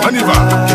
On y va.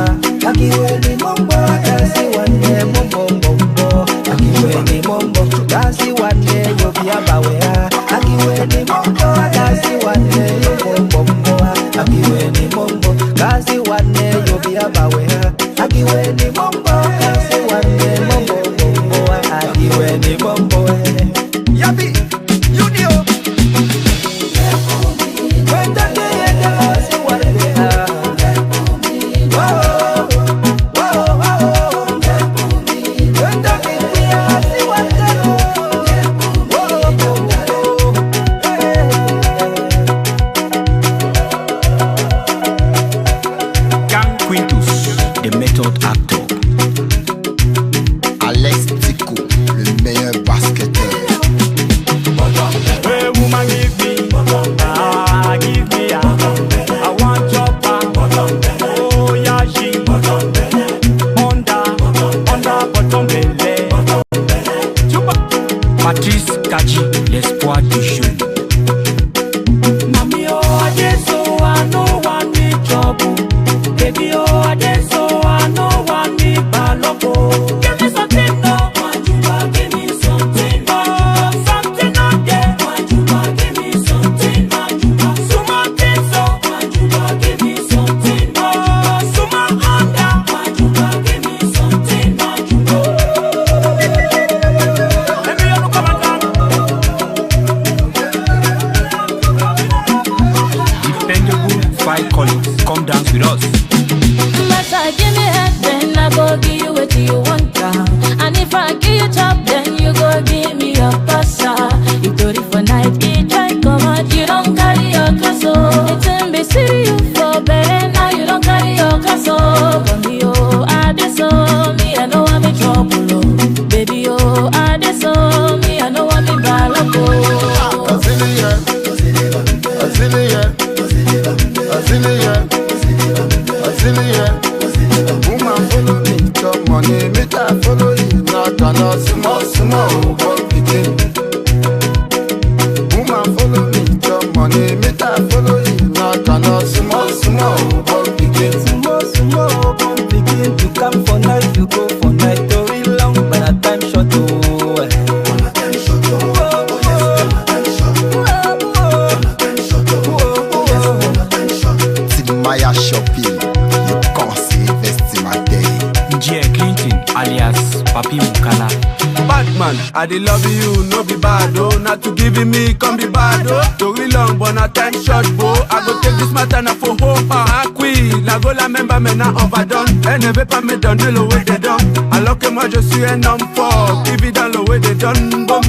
I dey love you, no be bad, oh. Not to giving me, come be bad, oh. Story long, but not time short, bo. I go take this matter now for home, queen. La go la member, mais na overdone. Elle ne veut pas me donner le way they done. Alors que moi je suis un homme fort, qui vit dans le way they done, boom.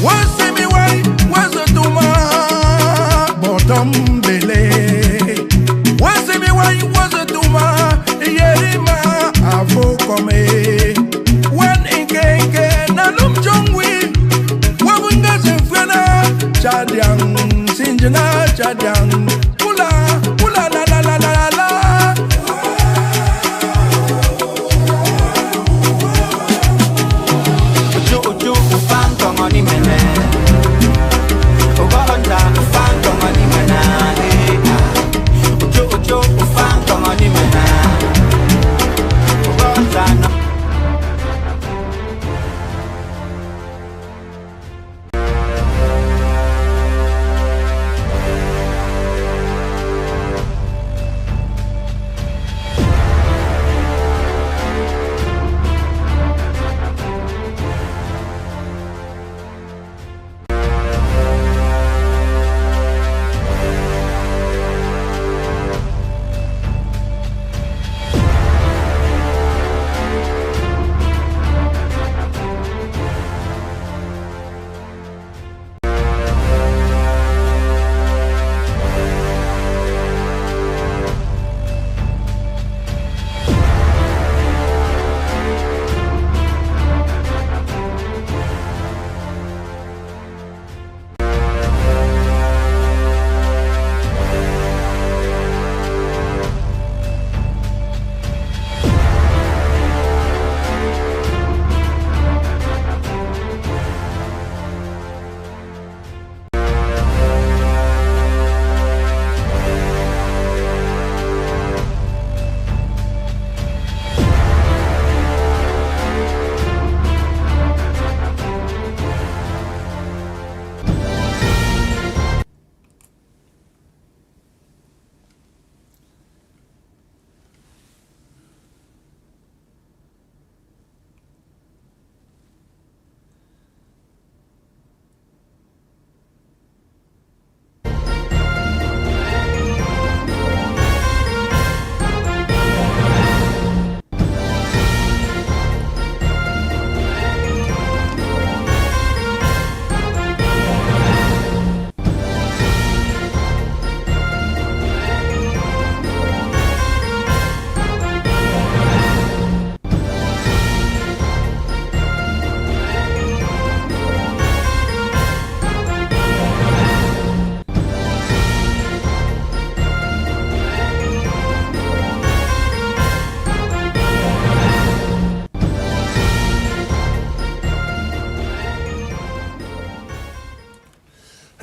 One see me way, was a duma, bottom belly. One see me way, was a duma, yerima, avo come. Chadiang, Sinjana, Chadiang, Pula, Pula, la la la la la. Uju, uju, ufang tongoni mene. Ugohonda, ufang tongoni mene. Uju, uju, ufang tongoni mene. Ugohonda, no.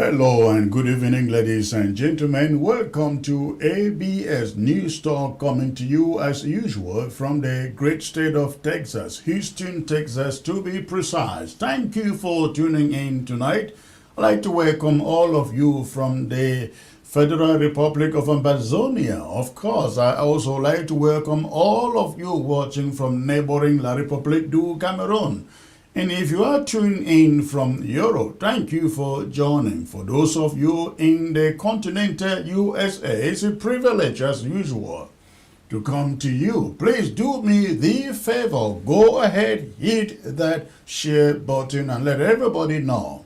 Hello and good evening, ladies and gentlemen. Welcome to ABS News Talk, coming to you as usual from the great state of Texas, Houston, Texas to be precise. Thank you for tuning in tonight. I'd like to welcome all of you from the Federal Republic of Amazonia. Of course, I also like to welcome all of you watching from neighboring La République du Cameroon. And if you are tuning in from Europe, thank you for joining. For those of you in the continental USA, it's a privilege as usual to come to you. Please do me the favor, go ahead, hit that share button and let everybody know.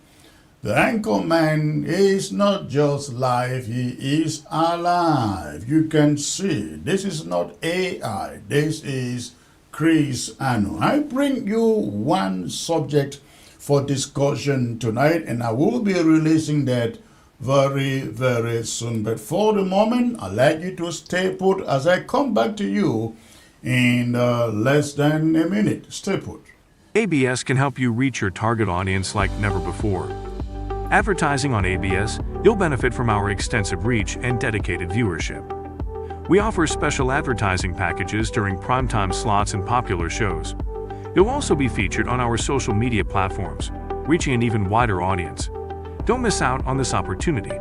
The anchor man is not just live, he is alive. You can see, this is not AI, this is Chris Anu. I bring you one subject for discussion tonight, and I will be releasing that very, very soon. But for the moment, I'd like you to stay put as I come back to you in less than a minute. Stay put. ABS can help you reach your target audience like never before. Advertising on ABS, you'll benefit from our extensive reach and dedicated viewership. We offer special advertising packages during primetime slots and popular shows. You'll also be featured on our social media platforms, reaching an even wider audience. Don't miss out on this opportunity.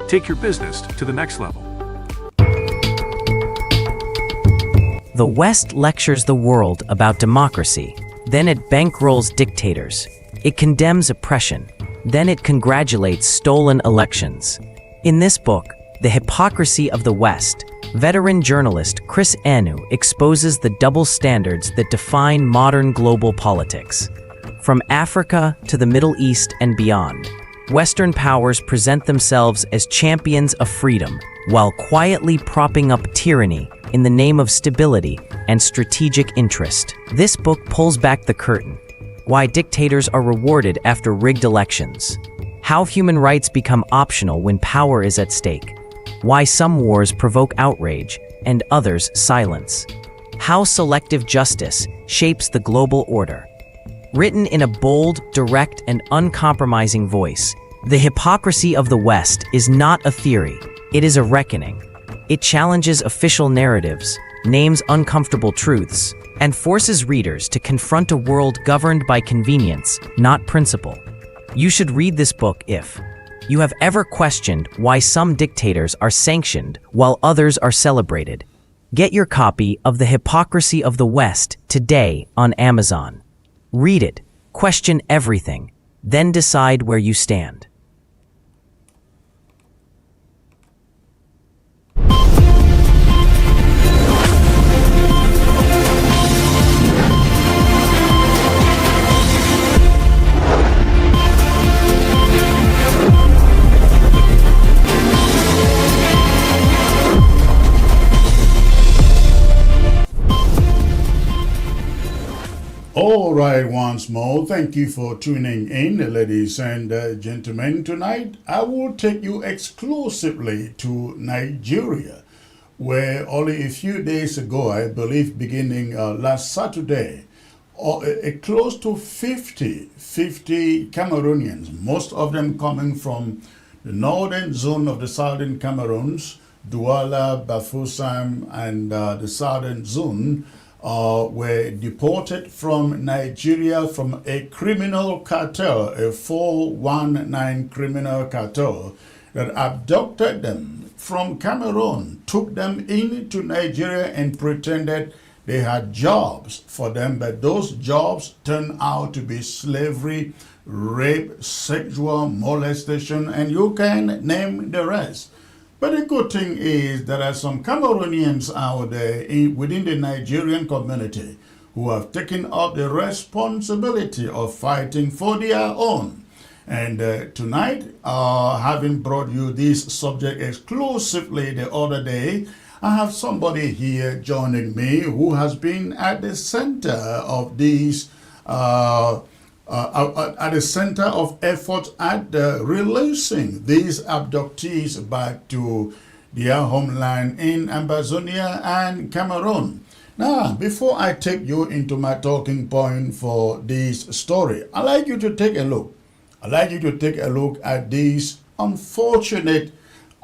Take your business to the next level. The West lectures the world about democracy, then it bankrolls dictators. It condemns oppression, then it congratulates stolen elections. In this book, The Hypocrisy of the West, veteran journalist Chris Anu exposes the double standards that define modern global politics. From Africa to the Middle East and beyond, Western powers present themselves as champions of freedom, while quietly propping up tyranny in the name of stability and strategic interest. This book pulls back the curtain. Why dictators are rewarded after rigged elections. How human rights become optional when power is at stake. Why some wars provoke outrage and others silence. How selective justice shapes the global order. Written in a bold, direct, and uncompromising voice, The Hypocrisy of the West is not a theory, it is a reckoning. It challenges official narratives, names uncomfortable truths, and forces readers to confront a world governed by convenience, not principle. You should read this book if you have ever questioned why some dictators are sanctioned while others are celebrated. Get your copy of The Hypocrisy of the West today on Amazon. Read it, question everything, then decide where you stand. All right, once more, thank you for tuning in, ladies and gentlemen. Tonight, I will take you exclusively to Nigeria, where only a few days ago, I believe beginning last Saturday, close to 50 Cameroonians, most of them coming from the northern zone of the southern Cameroons, Douala, Bafoussam, and the southern zone, were deported from Nigeria from a criminal cartel, a 419 criminal cartel that abducted them from Cameroon, took them into Nigeria and pretended they had jobs for them, but those jobs turned out to be slavery, rape, sexual molestation, and you can name the rest. But the good thing is there are some Cameroonians out there within the Nigerian community who have taken up the responsibility of fighting for their own. And tonight, having brought you this subject exclusively the other day, I have somebody here joining me who has been at the center of these at the center of effort at releasing these abductees back to their homeland in Amazonia and Cameroon. Now, before I take you into my talking point for this story, I'd like you to take a look. I'd like you to take a look at these unfortunate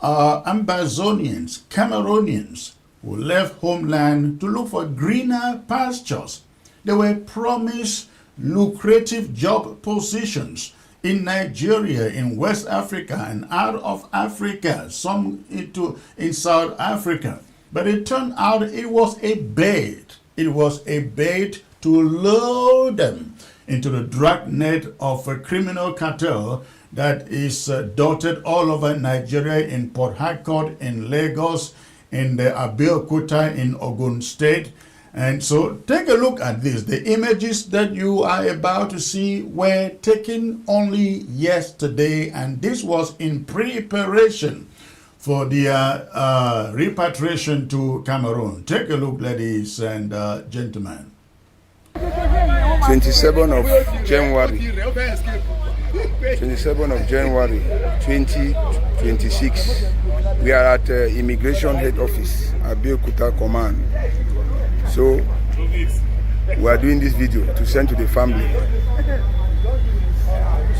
Ambazonians, Cameroonians, who left homeland to look for greener pastures. They were promised lucrative job positions in Nigeria, in West Africa, and out of Africa, some in South Africa. But it turned out it was a bait. It was a bait to lure them into the dragnet of a criminal cartel that is dotted all over Nigeria, in Port Harcourt, in Lagos, in the Abeokuta, in Ogun State. And so take a look at this. The images that you are about to see were taken only yesterday, and this was in preparation for the repatriation to Cameroon. Take a look, ladies and gentlemen. 27th of January 2026, we are at Immigration Head Office, Abeokuta Command. So we are doing this video to send to the family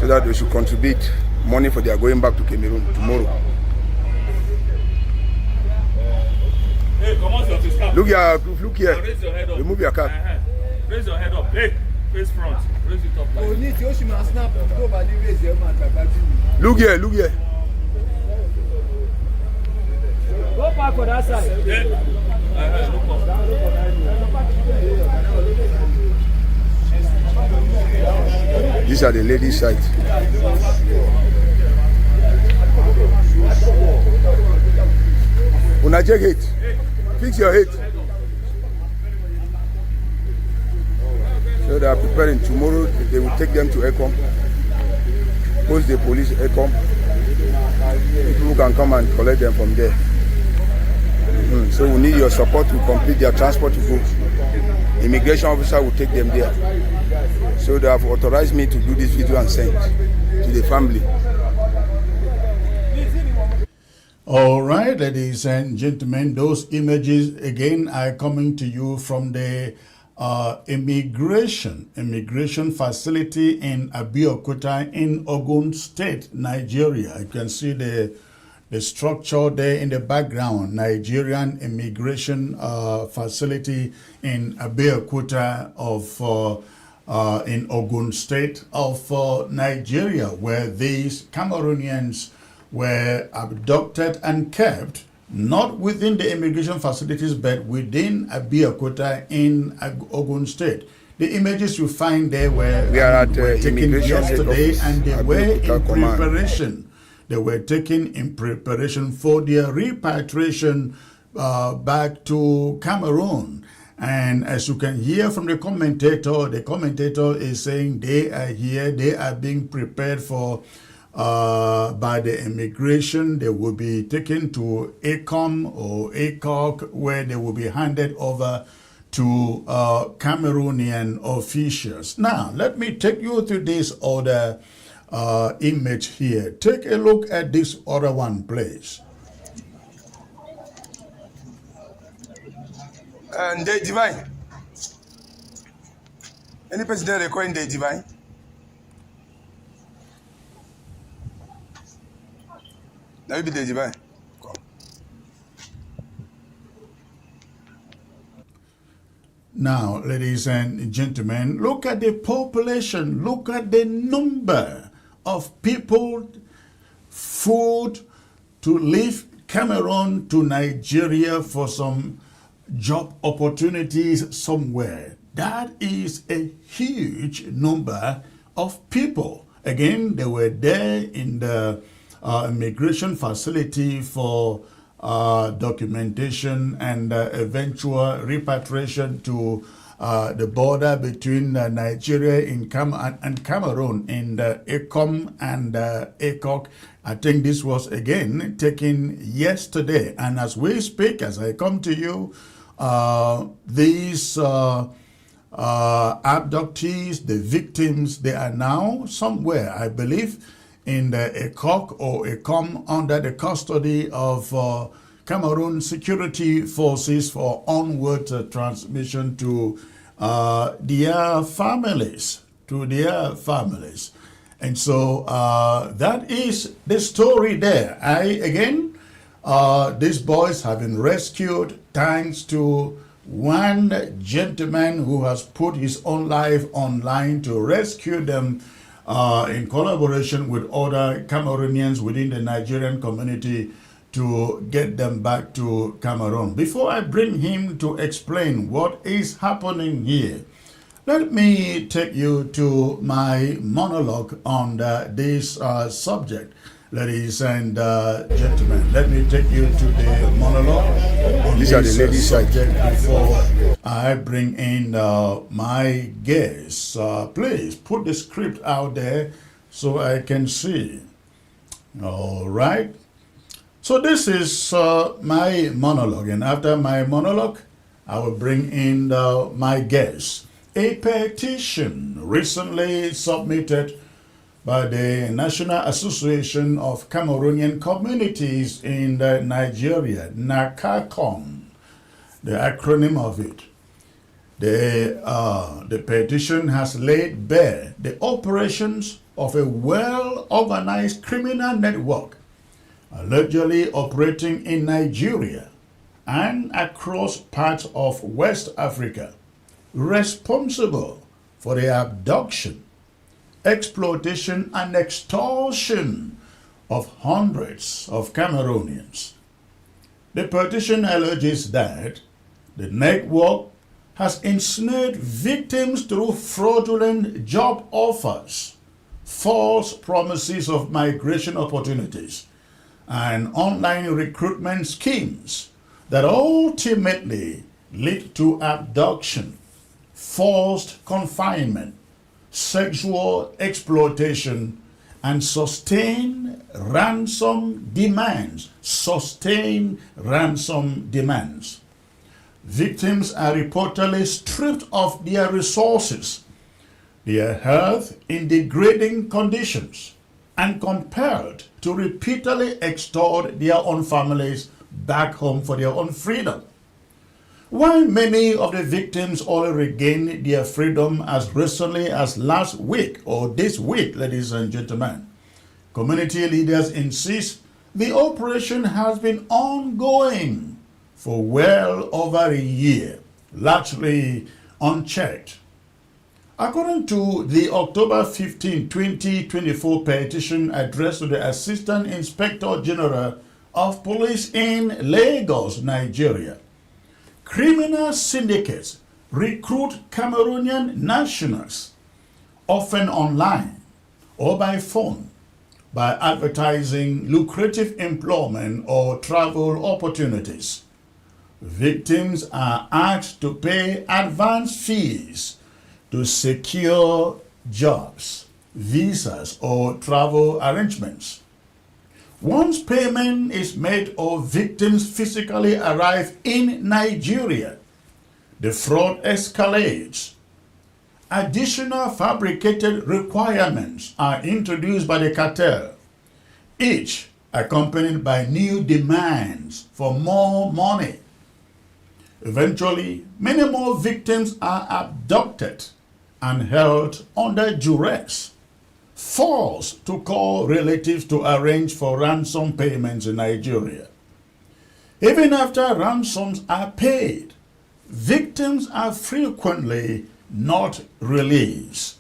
so that they should contribute money for their going back to Cameroon tomorrow. Look here. Raise your head up. Remove your cap. Raise your head up. Hey, face front. Raise it up. Look here. Go back for that side. Look up. These are the ladies' side. Una check it. Fix your head. So they are preparing. Tomorrow they will take them to Ecom. Post the police Ecom. People can come and collect them from there. So we need your support to complete their transport to go. Immigration officer will take them there. So they have authorized me to do this video and send to the family. All right, ladies and gentlemen, those images again are coming to you from the immigration facility in Abeokuta in Ogun State, Nigeria. You can see the structure there in the background, Nigerian immigration facility in Abeokuta in Ogun State of Nigeria, where these Cameroonians were abducted and kept, not within the immigration facilities, but within Abeokuta in Ogun State. The images you find there were taken yesterday, and they were in preparation. They were taken in preparation for their repatriation back to Cameroon. And as you can hear from the commentator is saying they are here, they are being prepared for by the immigration. They will be taken to Ecom or ACOC, where they will be handed over to Cameroonian officials. Now, let me take you through this other image here. Take a look at this other one, please. And the divine. Any person there recording the divine? That will be the divine. Come. Now, ladies and gentlemen, look at the population. Look at the number of people, food to leave Cameroon to Nigeria for some job opportunities somewhere. That is a huge number of people. Again, they were there in the immigration facility for documentation and eventual repatriation to the border between Nigeria and Cameroon in the Ecom and ACOC. I think this was again taken yesterday. And as we speak, as I come to you, these abductees, the victims, they are now somewhere, I believe, in the ACOC or Ecom under the custody of Cameroon security forces for onward transmission to their families. And so that is the story there. These boys have been rescued thanks to one gentleman who has put his own life online to rescue them in collaboration with other Cameroonians within the Nigerian community to get them back to Cameroon. Before I bring him to explain what is happening here, let me take you to my monologue on this subject. Ladies and gentlemen, let me take you to the monologue on These are the ladies' subject before I bring in my guests. Please put the script out there so I can see. All right. So this is my monologue, and after my monologue, I will bring in my guests. A petition recently submitted by the National Association of Cameroonian Communities in Nigeria, NACACOM, the acronym of it. The petition has laid bare the operations of a well-organized criminal network allegedly operating in Nigeria and across parts of West Africa, responsible for the abduction, exploitation, and extortion of hundreds of Cameroonians. The petition alleges that the network has ensnared victims through fraudulent job offers, false promises of migration opportunities, and online recruitment schemes that ultimately lead to abduction, forced confinement, sexual exploitation, and sustained ransom demands. Victims are reportedly stripped of their resources, their health in degrading conditions, and compelled to repeatedly extort their own families back home for their own freedom. While many of the victims only regained their freedom as recently as last week or this week, ladies and gentlemen, community leaders insist the operation has been ongoing for well over a year, largely unchecked. According to the October 15, 2024 petition addressed to the Assistant Inspector General of Police in Lagos, Nigeria, criminal syndicates recruit Cameroonian nationals, often online or by phone, by advertising lucrative employment or travel opportunities. Victims are asked to pay advance fees to secure jobs, visas, or travel arrangements. Once payment is made or victims physically arrive in Nigeria, the fraud escalates. Additional fabricated requirements are introduced by the cartel, each accompanied by new demands for more money. Eventually, many more victims are abducted and held under duress, forced to call relatives to arrange for ransom payments in Nigeria. Even after ransoms are paid, victims are frequently not released.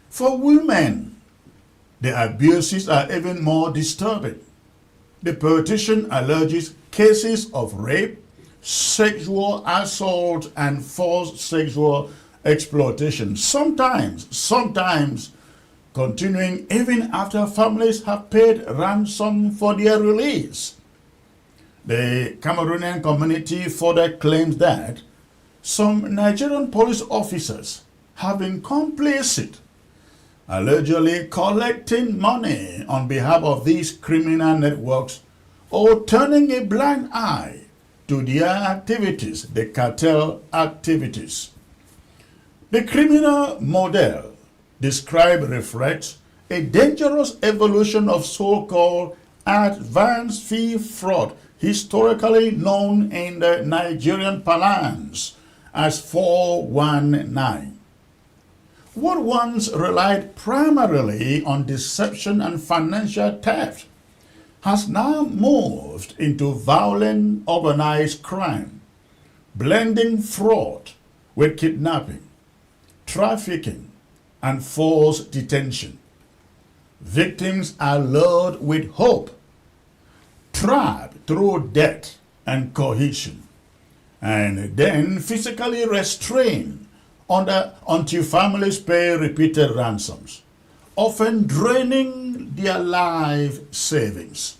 For women, the abuses are even more disturbing. The petition alleges cases of rape, sexual assault, and forced sexual exploitation, sometimes continuing even after families have paid ransom for their release. The Cameroonian community further claims that some Nigerian police officers have been complicit, allegedly collecting money on behalf of these criminal networks or turning a blind eye to their activities, the cartel activities. The criminal model described reflects a dangerous evolution of so-called advance fee fraud, historically known in the Nigerian parlance as 419. What once relied primarily on deception and financial theft has now moved into violent organized crime, blending fraud with kidnapping, trafficking, and forced detention. Victims are lured with hope, trapped through debt and coercion, and then physically restrained until families pay repeated ransoms, often draining their life savings.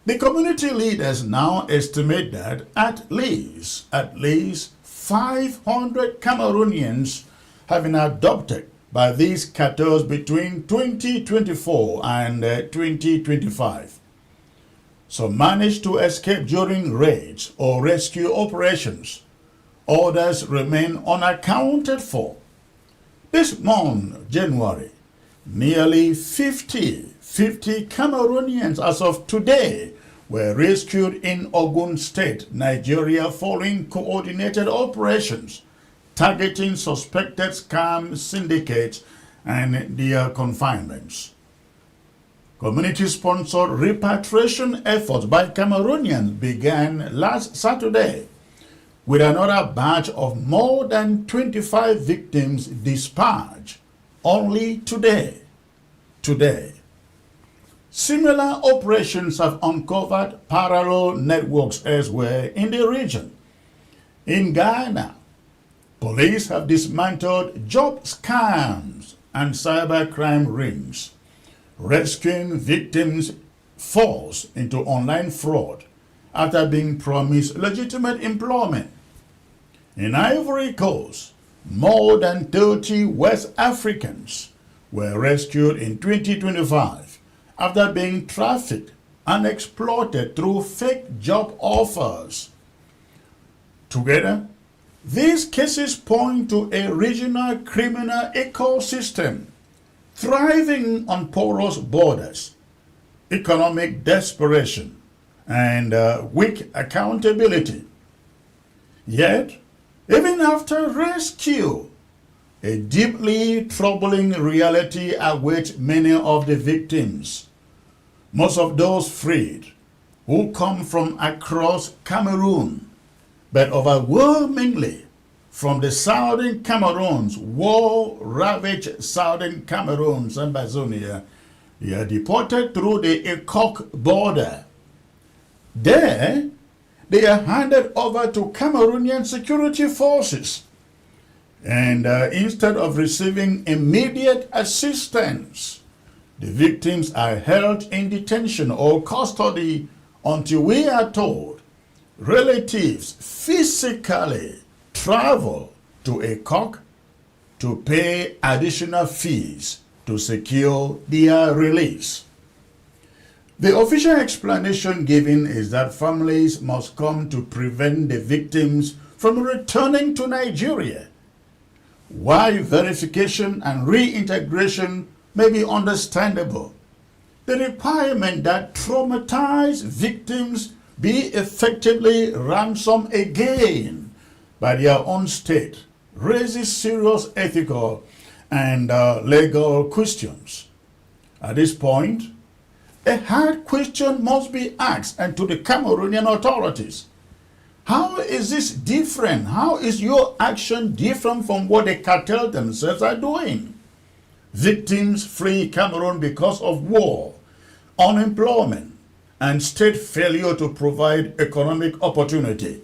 The community leaders now estimate that at least 500 Cameroonians have been adopted by these cartels between 2024 and 2025. Some managed to escape during raids or rescue operations. Others remain unaccounted for. This month, January, nearly 50 Cameroonians as of today were rescued in Ogun State, Nigeria, following coordinated operations targeting suspected scam syndicates and their confinements. Community-sponsored repatriation efforts by Cameroonians began last Saturday, with another batch of more than 25 victims dispatched only today. Similar operations have uncovered parallel networks elsewhere in the region. In Ghana, police have dismantled job scams and cybercrime rings, rescuing victims forced into online fraud after being promised legitimate employment. In Ivory Coast, more than 30 West Africans were rescued in 2025 after being trafficked and exploited through fake job offers. Together, these cases point to a regional criminal ecosystem thriving on porous borders, economic desperation, and weak accountability. Yet, even after rescue, a deeply troubling reality awaits many of the victims. Most of those freed, who come from across Cameroon, but overwhelmingly from the southern Cameroons, war-ravaged southern Cameroons and Bazonia, they are deported through the Ekok border. There, they are handed over to Cameroonian security forces. And instead of receiving immediate assistance, the victims are held in detention or custody until we are told relatives physically travel to Ekok to pay additional fees to secure their release. The official explanation given is that families must come to prevent the victims from returning to Nigeria. While verification and reintegration may be understandable, the requirement that traumatized victims be effectively ransomed again by their own state raises serious ethical and legal questions. At this point, a hard question must be asked and to the Cameroonian authorities. How is this different? How is your action different from what the cartel themselves are doing? Victims flee Cameroon because of war, unemployment, and state failure to provide economic opportunity.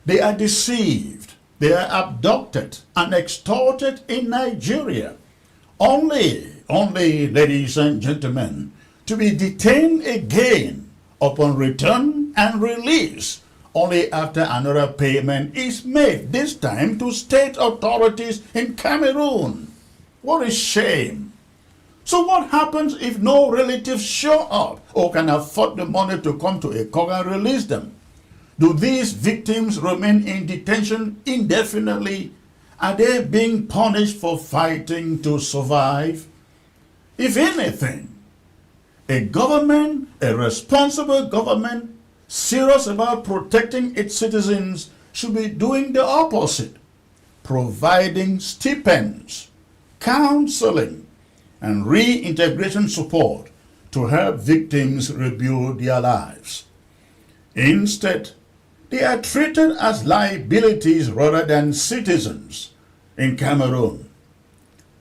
They are deceived, they are abducted and extorted in Nigeria. Only, ladies and gentlemen, to be detained again upon return and release only after another payment is made, this time to state authorities in Cameroon. What a shame. So what happens if no relatives show up or can afford the money to come to Ekok and release them? Do these victims remain in detention indefinitely? Are they being punished for fighting to survive? If anything, a government, a responsible government, serious about protecting its citizens, should be doing the opposite. providing stipends, counseling, and reintegration support to help victims rebuild their lives. Instead, they are treated as liabilities rather than citizens in Cameroon,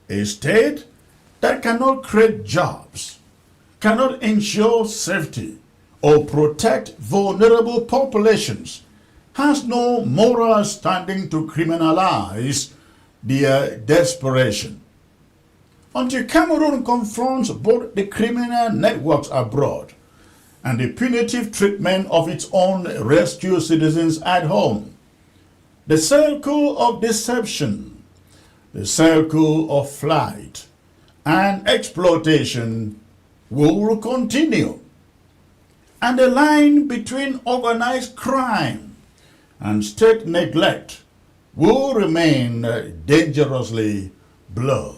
a state that cannot create jobs, cannot ensure safety, or protect vulnerable populations, has no moral standing to criminalize their desperation. Until Cameroon confronts both the criminal networks abroad and the punitive treatment of its own rescue citizens at home, the circle of deception, the circle of flight and exploitation will continue. And the line between organized crime and state neglect will remain dangerously blurred.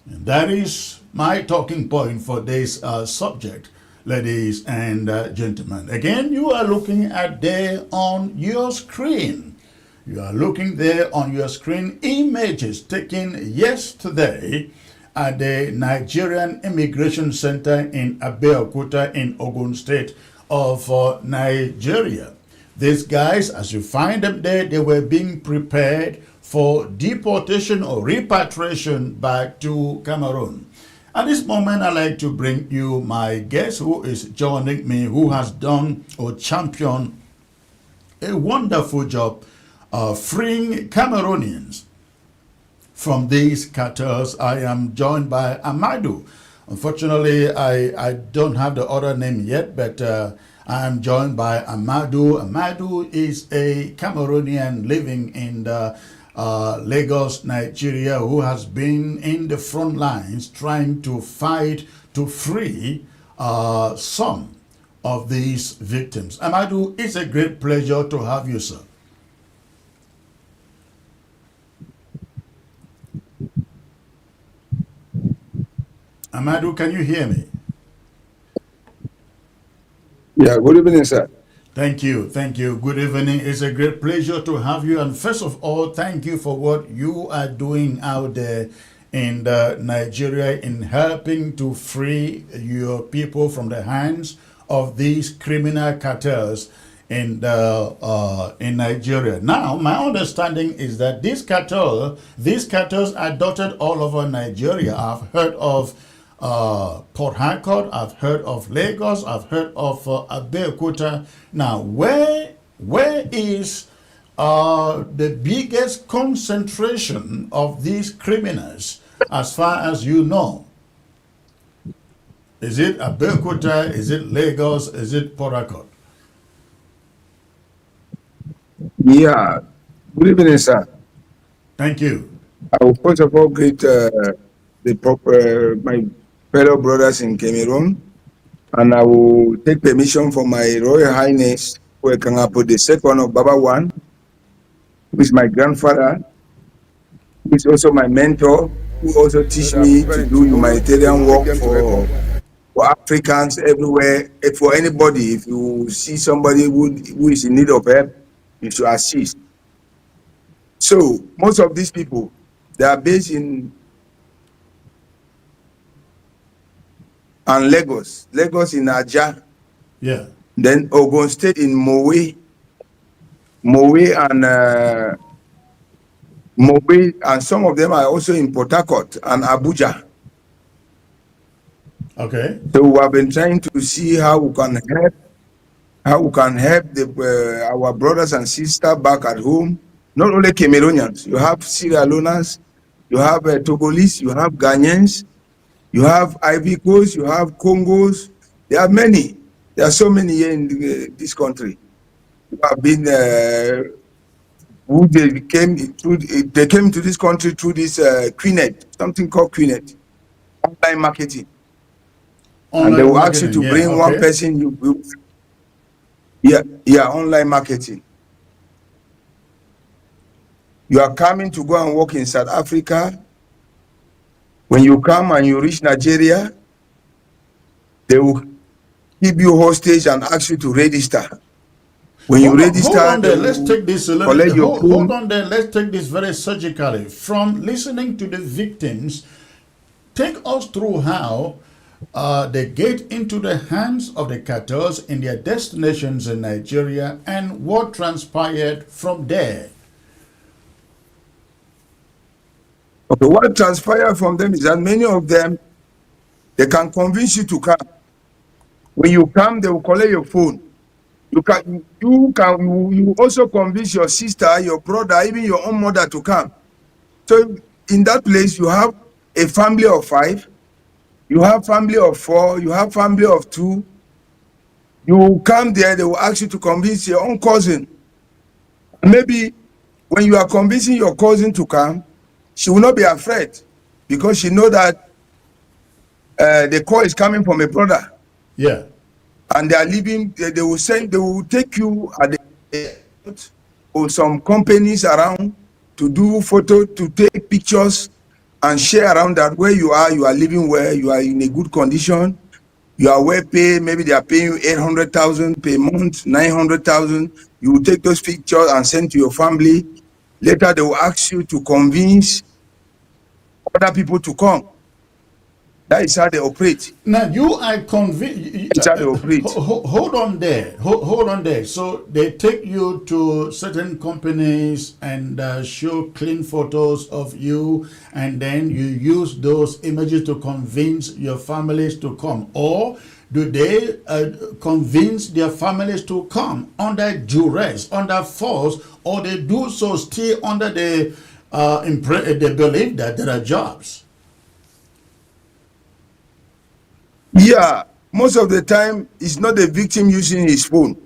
And that is my talking point for this subject, ladies and gentlemen. Again, you are looking at there on your screen. You are looking there on your screen images taken yesterday at the Nigerian Immigration Center in Abeokuta in Ogun State of Nigeria. These guys, as you find them there, they were being prepared for deportation or repatriation back to Cameroon. At this moment, I'd like to bring you my guest who is joining me, who has done or championed a wonderful job freeing Cameroonians from these cartels. I am joined by Amadou. Unfortunately, I don't have the other name yet, but I am joined by Amadou. Amadou is a Cameroonian living in Lagos, Nigeria, who has been in the front lines trying to fight to free some of these victims. Amadou, it's a great pleasure to have you, sir. Amadou, can you hear me? Yeah, good evening, sir. Thank you. Thank you. Good evening. It's a great pleasure to have you. And first of all, thank you for what you are doing out there in Nigeria in helping to free your people from the hands of these criminal cartels in Nigeria. Now, my understanding is that these cartels are dotted all over Nigeria. I've heard of Port Harcourt, I've heard of Lagos, I've heard of Abeokuta. Now, where is the biggest concentration of these criminals as far as you know? Is it Abeokuta? Is it Lagos? Is it Port Harcourt? Yeah, good evening, sir. Thank you. I will first of all greet my fellow brothers in Cameroon, and I will take permission from my Royal Highness Kangapo II of Baba One, who is my grandfather, who is also my mentor, who also teach me to do humanitarian work for Africans everywhere. For anybody, if you see somebody who is in need of help, you should assist. So most of these people, they are based in Lagos in Aja, Yeah. then Ogun State in Mowe and some of them are also in Port Harcourt and Abuja. Okay. So we have been trying to see how we can help our brothers and sisters back at home. Not only Cameroonians, you have Sierra Leoneans, you have Togolese, you have Ghanaians, you have Ivory Coast, you have Congos. There are many. There are so many here in this country who have been they came to this country through this Quinet, something called Quinet, online marketing. And they will ask you to bring one person. Online marketing. You are coming to go and work in South Africa. When you come and you reach Nigeria, they will keep you hostage and ask you to register. When you Hold register, on they there. Let's will take this a little. collect your Hold phone. on there. Let's take this very surgically. From listening to the victims, take us through how they get into the hands of the cartels in their destinations in Nigeria and what transpired from there. Okay, what transpired from them is that many of them, they can convince you to come. When you come, they will collect your phone. You also convince your sister, your brother, even your own mother to come. So in that place, you have a family of 5, you have family of 4, you have family of 2. You will come there, they will ask you to convince your own cousin. Maybe when you are convincing your cousin to come, she will not be afraid because she know that the call is coming from a brother. Yeah. And they are leaving. They will take you at the airport or some companies around to do photo, to take pictures and share around that where you are living well, you are in a good condition, you are well paid. Maybe they are paying you 800,000 per month, 900,000. You will take those pictures and send to your family. Later, they will ask you to convince other people to come. That is how they operate. Now you are convinced. That's how they operate. Hold on there. Hold on there. So they take you to certain companies and show clean photos of you, and then you use those images to convince your families to come, or do they convince their families to come under duress, under force, or they do so still under the belief that there are jobs? Yeah, most of the time, it's not the victim using his phone.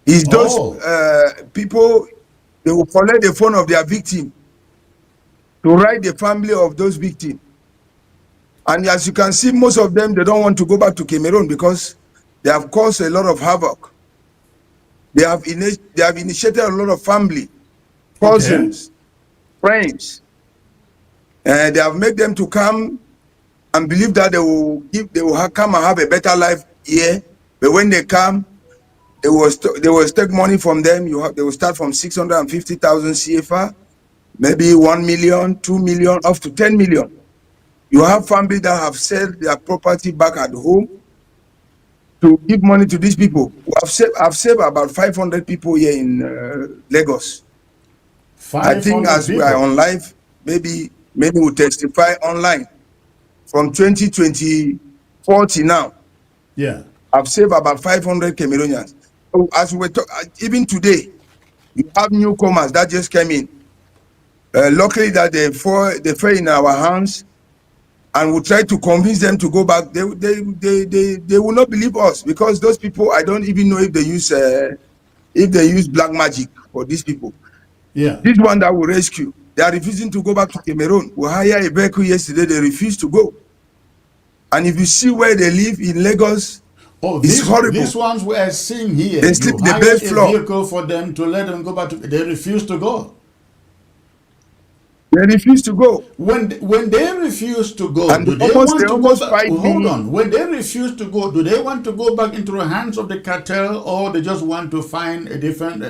It's those people, they will collect the phone of their victim to write the family of those victims. And as you can see, most of them, they don't want to go back to Cameroon because they have caused a lot of havoc. They have initiated a lot of family, cousins, friends, and they have made them to come and believe that they will come and have a better life here. But when they come, they will take money from them. They will start from 650,000 CFA, maybe 1 million, 2 million, up to 10 million. You have family that have sold their property back at home to give money to these people. I've saved about 500 people here in Lagos. I think as we are on live, maybe many will testify online. From 2024 till now, yeah, I've saved about 500 Cameroonians. So as we talk, even today, you have newcomers that just came in. Luckily that they fell in our hands, and we try to convince them to go back. They will not believe us because those people, I don't even know if they use black magic for these people. Yeah. This one that will rescue, they are refusing to go back to Cameroon. We hired a vehicle yesterday, they refused to go. And if you see where they live in Lagos, it's horrible. These ones we are seeing here, they sleep you the hire best a floor. vehicle for them to let them go back to, they refuse to go. They refuse to go. When they refuse to go, and do they want to go back? Hold on. When they refuse to go, do they want to go back into the hands of the cartel, or they just want to find a different,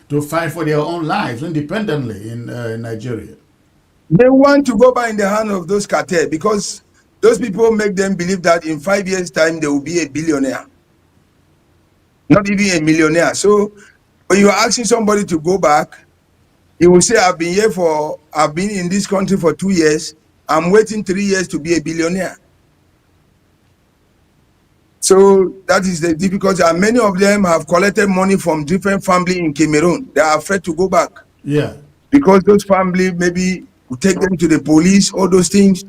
to fight for their own lives independently in Nigeria? They want to go back in the hands of those cartels because those people make them believe that in 5 years' time they will be a billionaire, not even a millionaire. So when you are asking somebody to go back, he will say, I've been in this country for 2 years. I'm waiting 3 years to be a billionaire. So that is the difficulty. And many of them have collected money from different families in Cameroon. They are afraid to go back. Yeah. Because those families maybe will take them to the police, all those things.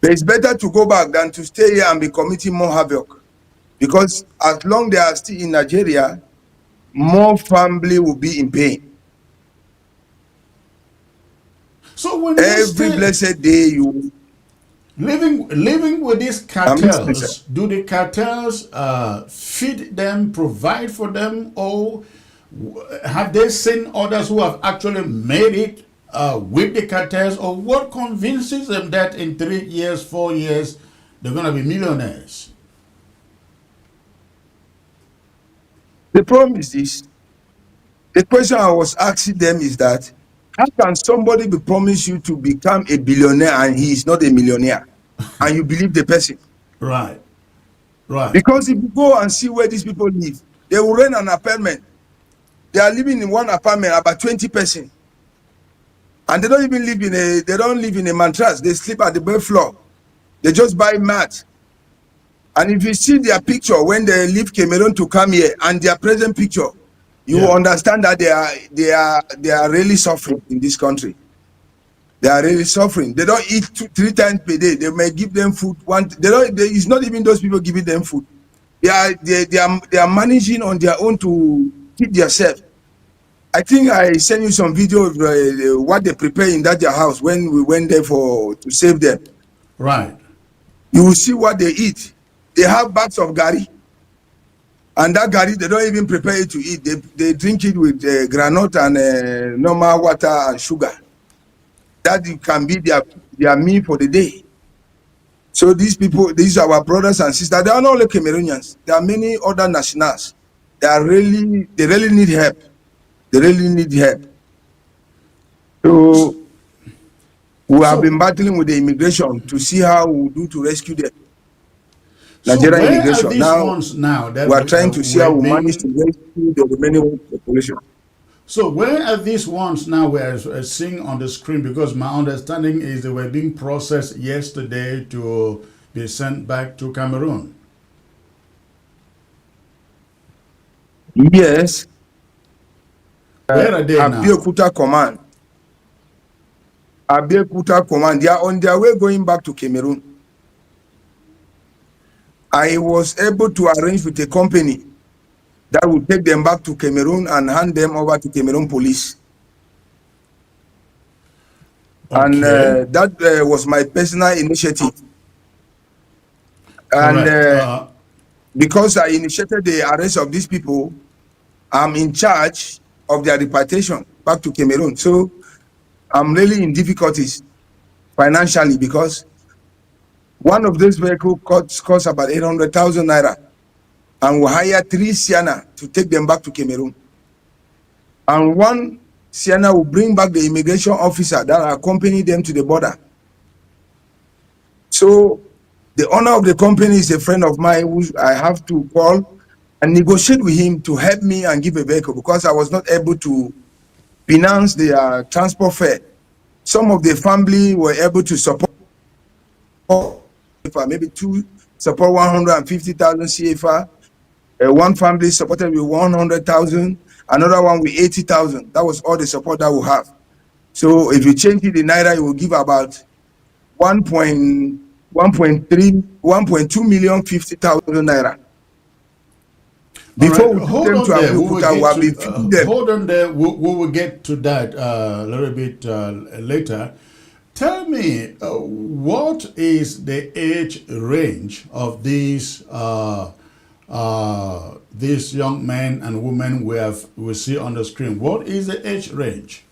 But it's better to go back than to stay here and be committing more havoc. Because as long as they are still in Nigeria, more family will be in pain. So when every blessed day you living with these cartels, do the cartels feed them, provide for them, or have they seen others who have actually made it with the cartels, or what convinces them that in 3 years, 4 years, they're going to be millionaires? The problem is this. The question I was asking them is that, how can somebody be promised you to become a billionaire and he is not a millionaire, and you believe the person? Right. Right. Because if you go and see where these people live, they will rent an apartment. They are living in one apartment, about 20 persons. And they don't even live in a mattress. They sleep at the bed floor. They just buy mat. And if you see their picture when they leave Cameroon to come here and their present picture, you will understand that they are really suffering in this country. They are really suffering. They don't eat 3 times per day. They may give them food it's not even those people giving them food. They are managing on their own to feed themselves. I think I sent you some video of what they prepare in their house when we went there to save them. Right. You will see what they eat. They have bags of gari, and that gari they don't even prepare it to eat. They drink it with granite and normal water and sugar. That can be their meal for the day. So these people, these are our brothers and sisters. They are not only Cameroonians. There are many other nationals. They really need help. They really need help. So we have been battling with the immigration to see how we do to rescue them. Nigerian immigration. Now we are trying to see how we manage to rescue the remaining population. So where are these ones now we are seeing on the screen? Because my understanding is they were being processed yesterday to be sent back to Cameroon. Yes. Where are they now? Abeokuta Command. Abeokuta Command. They are on their way going back to Cameroon. I was able to arrange with a company that will take them back to Cameroon and hand them over to Cameroon police. Okay. And that was my personal initiative. And because I initiated the arrest of these people, I'm in charge of their deportation back to Cameroon. So I'm really in difficulties financially because one of those vehicles costs about 800,000 naira. And we hire 3 Sienna to take them back to Cameroon. And 1 Sienna will bring back the immigration officer that accompany them to the border. So the owner of the company is a friend of mine who I have to call and negotiate with him to help me and give a vehicle because I was not able to finance the transport fare. Some of the family were able to support maybe 2 support 150,000 CFA. 1 family supported with 100,000, another one with 80,000. That was all the support that we have. So if you change it in naira, you will give about 1.2 million 50,000 naira. Before we take them to Abeokuta, we have been feeding them. Hold on there. We will get to that a little bit later. Tell me, what is the age range of these young men and women we see on the screen? What is the age range?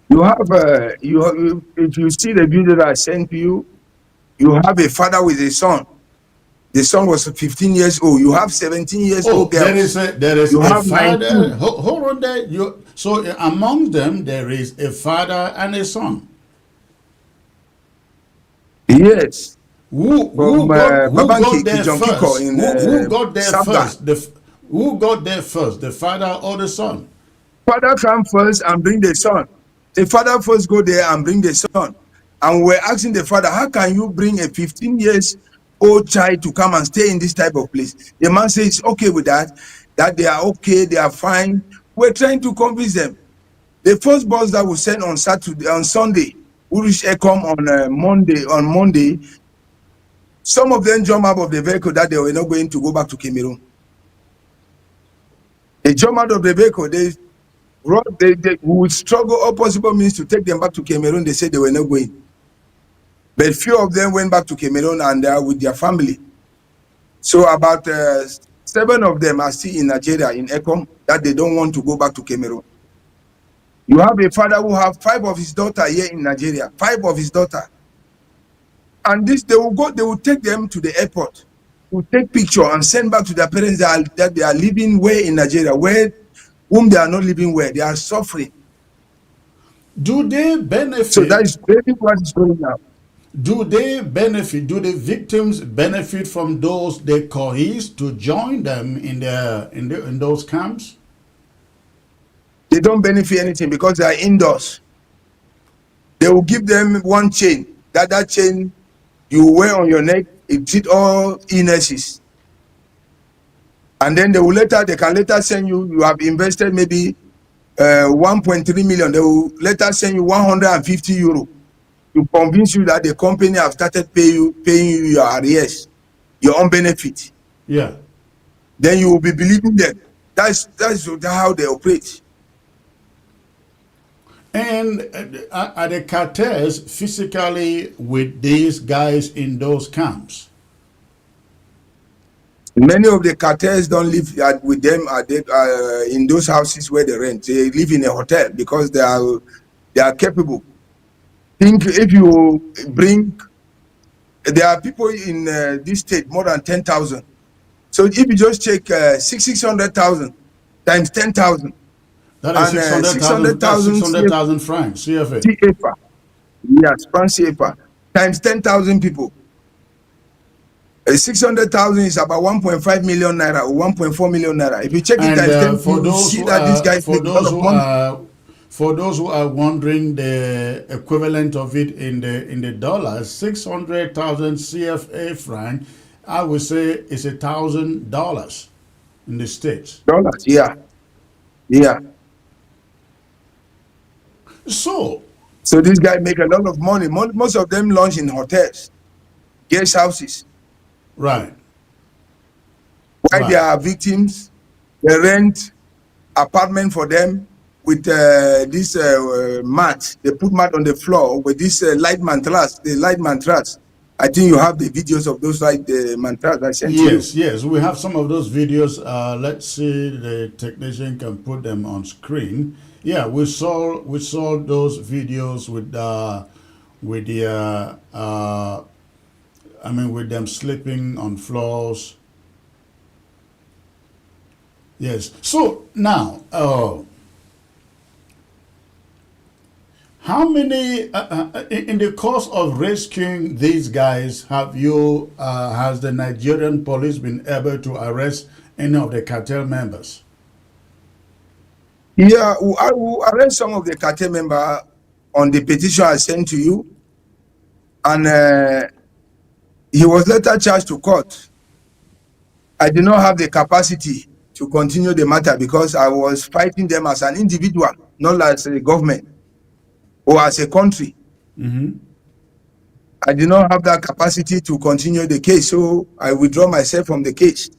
You have if you see the video that I sent to you, you have a father with a son. The son was 15 years old. You have 17 years old girls. There is a father. Hold on there. So among them, there is a father and a son. Yes. Who got there first? Who got there first, the father or the son? Father come first and bring the son. The father first go there and bring the son. And we're asking the father, how can you bring a 15 years old child to come and stay in this type of place? The man says it's okay with that they are okay, they are fine. We're trying to convince them. The first bus that we sent on Sunday, we reached Ecom on Monday. Some of them jumped out of the vehicle that they were not going to go back to Cameroon. They jumped out of the vehicle. They would struggle all possible means to take them back to Cameroon. They said they were not going. But few of them went back to Cameroon and they are with their family. So about 7 of them are still in Nigeria, in Ecom, that they don't want to go back to Cameroon. You have a father who have 5 of his daughter here in Nigeria, 5 of his daughter. And they will take them to the airport. will take picture and send back to their parents that they are living where in Nigeria, whom they are not living where, they are suffering. Do they benefit? So that is really what is going on. Do they benefit? Do the victims benefit from those they coerce to join them in those camps? They don't benefit anything because they are indoors. They will give them one chain. That chain you wear on your neck, it treats all illnesses. And then they can later send you have invested maybe 1.3 million. They will later send you 150 euro to convince you that the company have started paying you your arrears, your own benefit. Yeah. Then you will be believing them. That's how they operate. And are the cartels physically with these guys in those camps? Many of the cartels don't live with them in those houses where they rent. They live in a hotel because they are capable. Think if you bring, there are people in this state more than 10,000. So if you just check 600,000 times 10,000. That is 600,000 francs, CFA. Yes, francs CFA. Times 10,000 people. 600,000 is about 1.5 million naira or 1.4 million naira. If you check it times 10, you see that these guys make a lot of money. For those who are wondering the equivalent of it in the dollars, 600,000 CFA franc, I would say is $1,000 in the States. Dollars, yeah. Yeah. So these guys make a lot of money. Most of them launch in hotels, guest houses. Right. While they are victims, they rent apartment for them with this mat. They put mat on the floor with this light mattress. The light mattress. I think you have the videos of those light mattress I sent you. Yes, we have some of those videos. Let's see, the technician can put them on screen. Yeah, we saw those videos with with them sleeping on floors. Yes. So now, how many in the course of rescuing these guys has the Nigerian police been able to arrest any of the cartel members? Yeah, I will arrest some of the cartel members on the petition I sent to you, and he was later charged to court. I did not have the capacity to continue the matter because I was fighting them as an individual, not as a government or as a country. Mm-hmm. I did not have that capacity to continue the case, so I withdraw myself from the case.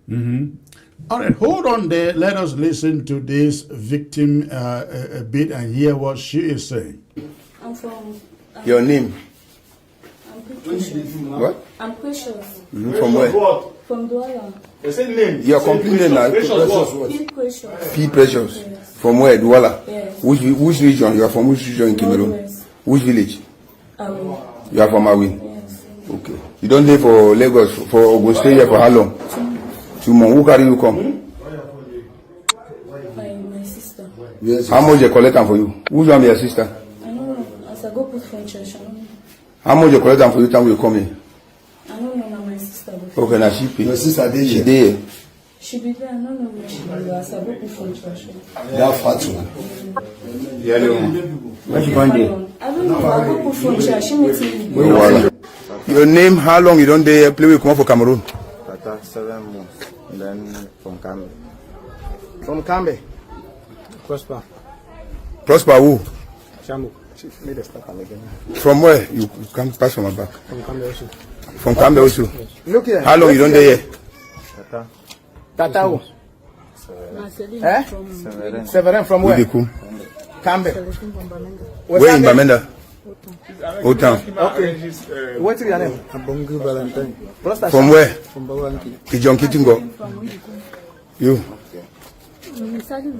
Mm-hmm. All right, hold on there. Let us listen to this victim a bit and hear what she is saying. I'm from... Your name? I'm Precious. What? I'm Precious. Mm-hmm. From where? From Douala. The same name? Your complete name now? Precious. P. Precious. Yes. From where? Douala? Yes. Which region? You are from which region in Cameroon? Northwest. Which village? Awin. You are from Awin? Yes. Okay. You don't live for Lagos, for Ogun State here for how long? 2 months. Who carry you come? My sister. Yes. How much they collect them for you? Who's one your sister? I don't know. As I go put from church, I don't know. How much they collect them for you time you come here? I don't know now my sister. Okay, now she pay. Your sister dey She here? dey here. She be there. I don't know where she be. As I go put from church. That fat one. Where she going there? I don't know. I go put from church. She meet me. Your name, how long you don't dey play with come for Cameroon? 7 months. Then from Cambe. From Cambe. Prosper. Prosper who? Shamu. Made a start again. From where? You come pass from my back. From Cambe also. From Cambe also? Yes. Look here. How long you don't dey here? Tata who? Eh? Severin from where? Udiku. Cambe. Where in Bamenda? Old Town. Okay. What's your name? Abongu Valentine. From where? From Bawanki. Kijon Kitingo. You?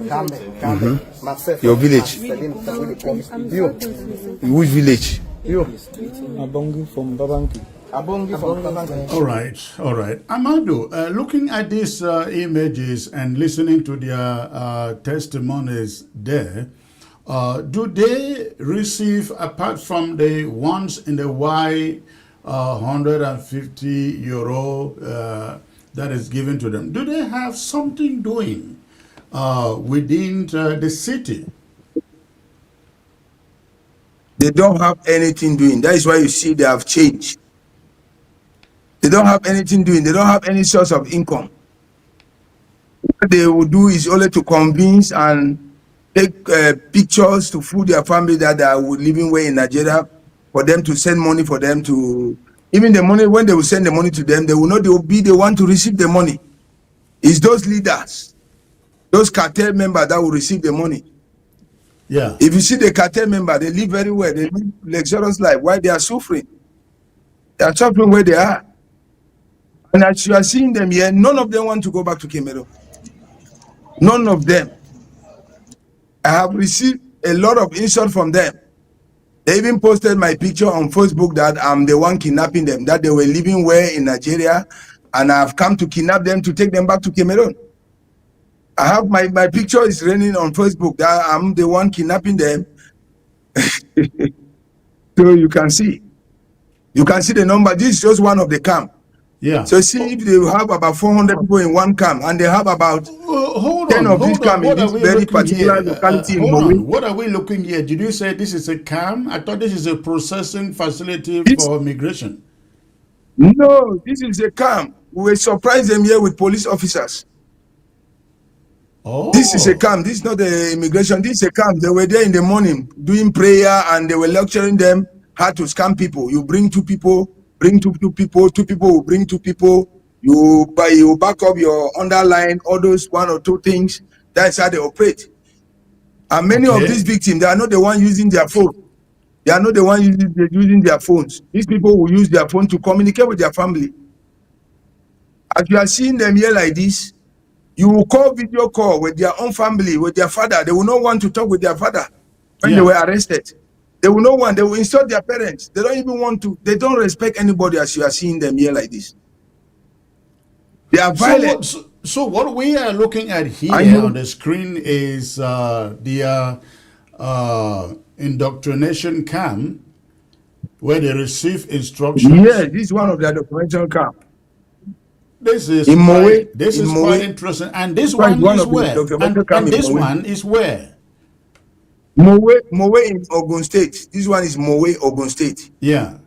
Cambe. Myself. Your village? You. Which village? You. Abongu from Bawanki. Abongi from Kabangan. All right, all right. Amado, looking at these images and listening to their testimonies there, do they receive, apart from the ones in the white 150 euro that is given to them, do they have something doing within the city? They don't have anything doing. That is why you see they have changed. They don't have anything doing. They don't have any source of income. What they will do is only to convince and take pictures to fool their family that they are living well in Nigeria, for them to send money for them to, even the money, when they will send the money to them, they will not be the one to receive the money. It's those leaders, those cartel members that will receive the money. Yeah. If you see the cartel member, they live very well. They live luxurious life. Why they are suffering? They are suffering where they are. And as you are seeing them here, none of them want to go back to Cameroon. None of them. I have received a lot of insult from them. They even posted my picture on Facebook that I'm the one kidnapping them, that they were living well in Nigeria, and I've come to kidnap them to take them back to Cameroon. I have my picture is running on Facebook that I'm the one kidnapping them. So you can see the number. This is just one of the camp. Yeah. So see if they have about 400 people in one camp, and they have about 10 of these camp in this very particular locality in Mowe. What are we looking here? Did you say this is a camp? I thought this is a processing facility for migration. No, this is a camp. We will surprise them here with police officers. Oh. This is a camp. This is not the immigration. This is a camp. They were there in the morning doing prayer, and they were lecturing them how to scam people. You bring two people, bring two people will bring two people. You back up your underline, all those one or two things. That's how they operate. And many of these victims, they are not the one using their phone. They are not the one using their phones. These people will use their phone to communicate with their family. As you are seeing them here like this, you will call video call with their own family, with their father. They will not want to talk with their father when they were arrested. They will not want, they will insult their parents. They don't even want to, they don't respect anybody as you are seeing them here like this. They are violent. So what we are looking at here on the screen is the indoctrination camp where they receive instructions. Yes, this is one of their documentation camp. This is in Mowe. This is quite interesting. And this one is where? And this one is where? Mowe in Ogun State. This one is Mowe, Ogun State. Yeah.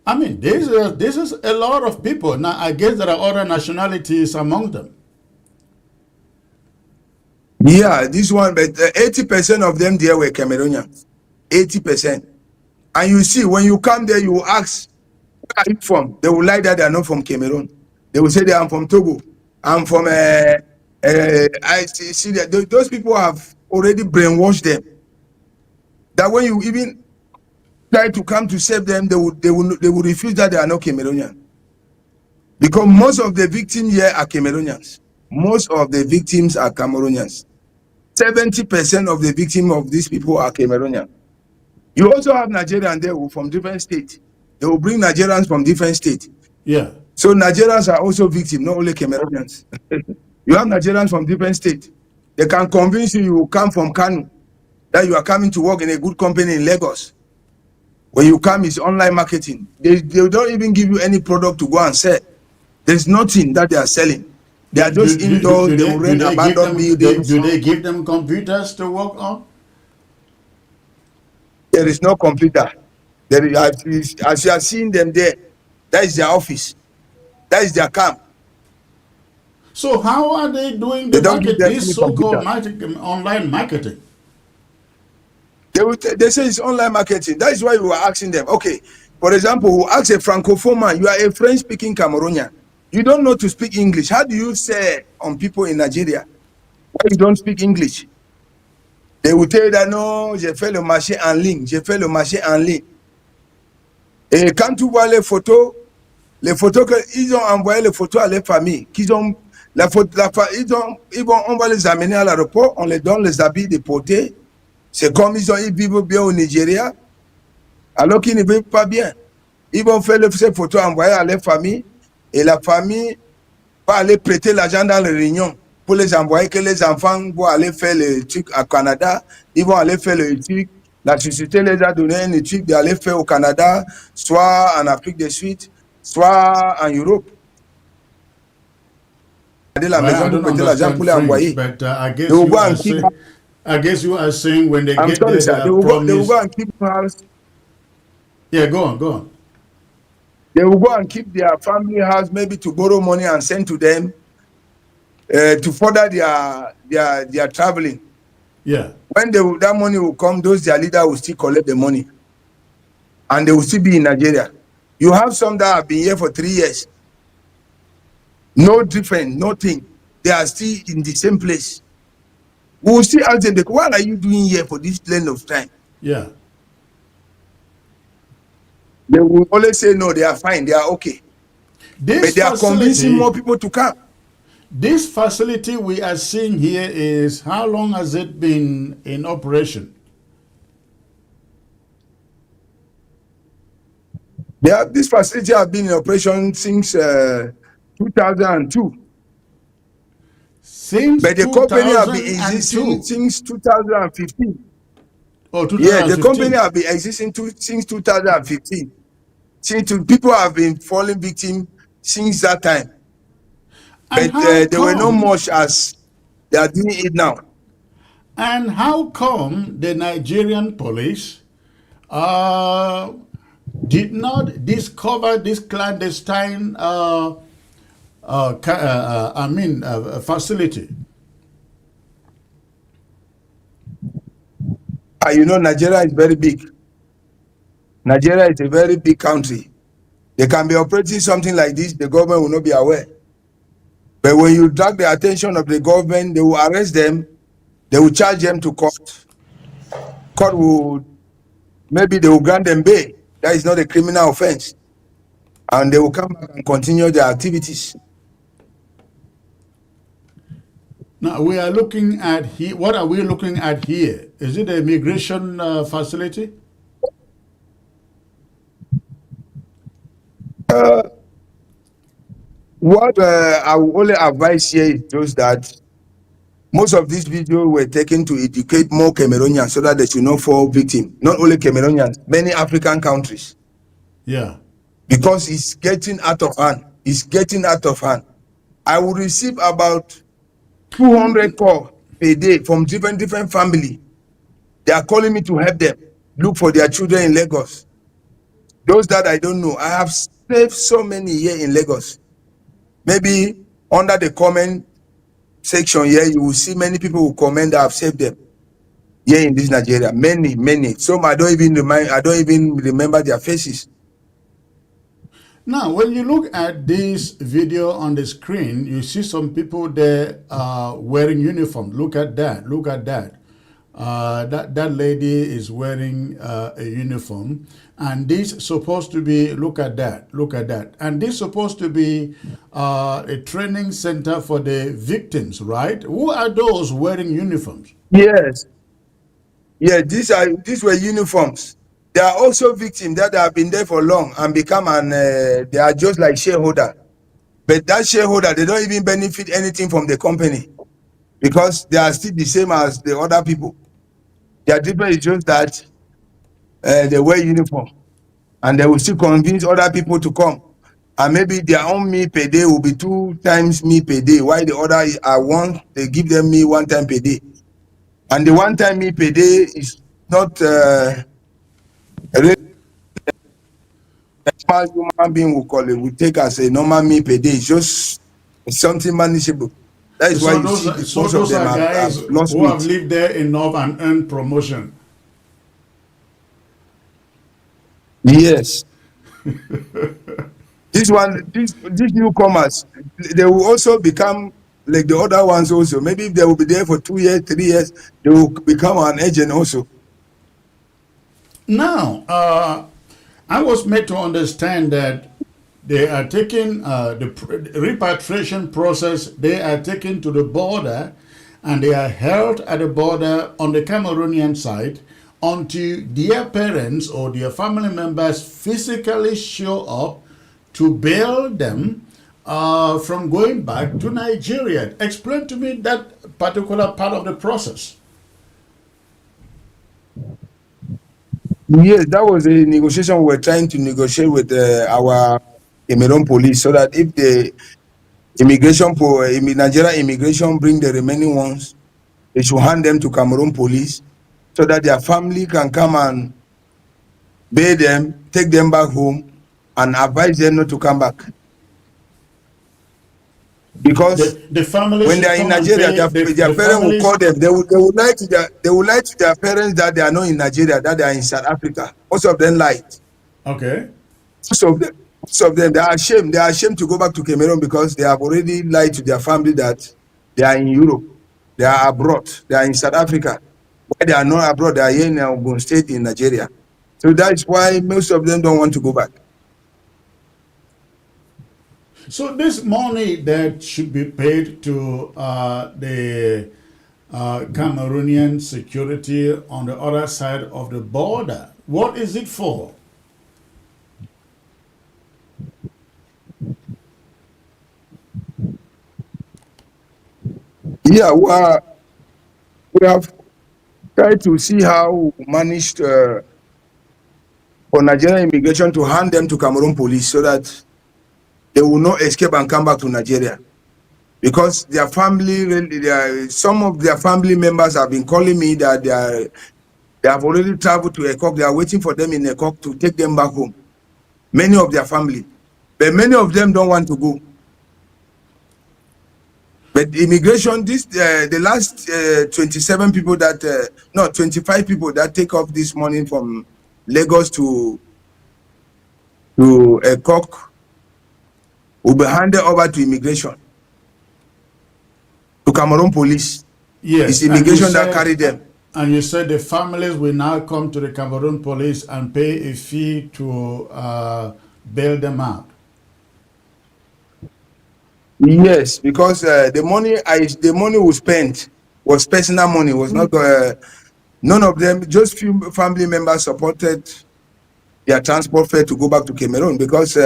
I mean, this is a lot of people. Now, I guess there are other nationalities among them. Yeah, this one, but 80% of them there were Cameroonians. 80%. And you see, when you come there, you ask, where are you from? They will like that they are not from Cameroon. They will say they are from Togo. I'm from, I see that those people have already brainwashed them. That when you even try to come to save them, they will refuse that they are not Cameroonian. Because most of the victims here are Cameroonians. Most of the victims are Cameroonians. 70% of the victims of these people are Cameroonian. You also have Nigerians there from different states. They will bring Nigerians from different states. Yeah. So Nigerians are also victims, not only Cameroonians. You have Nigerians from different states. They can convince you will come from Kanu, that you are coming to work in a good company in Lagos. When you come, it's online marketing. They don't even give you any product to go and sell. There's nothing that they are selling. They are just indoors. They will rent abandoned buildings. Do they give them computers to work on? There is no computer. There is, as you are seeing them there, that is their office. That is their camp. So how are they doing this so-called online marketing? They say it's online marketing. That is why we were asking them. Okay, for example, we ask a francophone man, you are a French-speaking Cameroonian. You don't know to speak English. How do you say on people in Nigeria, why you don't speak English? They will tell you that non, j'ai fait le marché en ligne. J'ai fait le marché en ligne. Et quand tu vois les photos qu'ils ont envoyé les photos à leurs familles, ils vont les amener à l'aéroport, on les donne les habits déportés. C'est comme ils vivent bien au Nigeria, alors qu'ils ne vivent pas bien. Ils vont faire ces photos, envoyer à leur famille, et la famille va aller prêter l'argent dans les réunions pour les envoyer, que les enfants vont aller faire le truc au Canada, ils vont aller faire le truc. La société les a donné un truc d'aller faire au Canada, soit en Afrique du Sud, soit en Europe. La maison pour prêter l'argent pour les envoyer. But I guess you are saying when they get there, they will go and keep house. Yeah, go on. They will go and keep their family house, maybe to borrow money and send to them to further their traveling. Yeah. When that money will come, their leader will still collect the money. And they will still be in Nigeria. You have some that have been here for 3 years. No different, nothing. They are still in the same place. We will still ask them, what are you doing here for this length of time? Yeah. They will always say, no, they are fine, they are okay. But they are convincing more people to come. This facility we are seeing here is, how long has it been in operation? This facility has been in operation since 2002. But the company has been existing since 2015. Oh, 2015. Yeah, the company has been existing since 2015. Since people have been falling victim since that time. But there were not much as they are doing it now. And how come the Nigerian police did not discover this clandestine facility? You know, Nigeria is very big. Nigeria is a very big country. They can be operating something like this, the government will not be aware. But when you drag the attention of the government, they will arrest them, they will charge them to court. Court will, maybe they will grant them bail. That is not a criminal offense. And they will come back and continue their activities. Now we are looking at here. What are we looking at here? Is it a immigration facility? What I will only advise here is just that most of these videos were taken to educate more Cameroonians so that they should not fall victim. Not only Cameroonians, many African countries. Yeah. Because it's getting out of hand. It's getting out of hand. I will receive about 200 calls a day from different families. They are calling me to help them look for their children in Lagos. Those that I don't know, I have saved so many here in Lagos. Maybe under the comment section here, you will see many people who comment that I've saved them here in this Nigeria. Many. Some I don't even remember their faces. Now, when you look at this video on the screen, you see some people there wearing uniform. Look at that. Look at that. That lady is wearing a uniform, and this supposed to be, look at that, and this supposed to be a training center for the victims, right? Who are those wearing uniforms? Yes, these were uniforms. They are also victims that have been there for long and become they are just like shareholder, but that shareholder, they don't even benefit anything from the company because they are still the same as the other people. Their difference is just that they wear uniform and they will still convince other people to come. And maybe their own meal per day will be 2 times meal per day, while the other are one, they give them meal 1 time per day. And the 1 time meal per day is not a normal human being will call it, will take as a normal meal per day. It's just something manageable. That is why you see most of them guys have lost who weight. have lived there enough and earned promotion. Yes. These newcomers, they will also become like the other ones also. Maybe if they will be there for 2 years, 3 years, they will become an agent also. Now, I was made to understand that they are taking the repatriation process, they are taken to the border and they are held at the border on the Cameroonian side until their parents or their family members physically show up to bail them from going back to Nigeria. Explain to me that particular part of the process. Yes, that was a negotiation we were trying to negotiate with our Cameroon police, so that if the Nigeria immigration bring the remaining ones, they should hand them to Cameroon police, so that their family can come and bail them, take them back home, and advise them not to come back. Because the family when they are in Nigeria, their parents will call them. They will lie to their parents that they are not in Nigeria, that they are in South Africa. Most of them lied. Okay. Most of them, they are ashamed. They are ashamed to go back to Cameroon because they have already lied to their family that they are in Europe, they are abroad, they are in South Africa. Why they are not abroad, they are here in Ogun State in Nigeria. So that's why most of them don't want to go back. So this money that should be paid to the Cameroonian security on the other side of the border, what is it for? Yeah, we have tried to see how we managed for Nigerian immigration to hand them to Cameroon police so that they will not escape and come back to Nigeria. Because their family, some of their family members have been calling me that they have already traveled to Ekok. They are waiting for them in Ekok to take them back home. Many of their family. But many of them don't want to go. But immigration, the last 27 people 25 people that take off this morning from Lagos to Ekok will be handed over to immigration, to Cameroon police. Yes, it's immigration that carry them. And you said the families will now come to the Cameroon police and pay a fee to bail them out. Yes, because the money we spent was personal money. Was not none of them. Just few family members supported their transport fare to go back to Cameroon because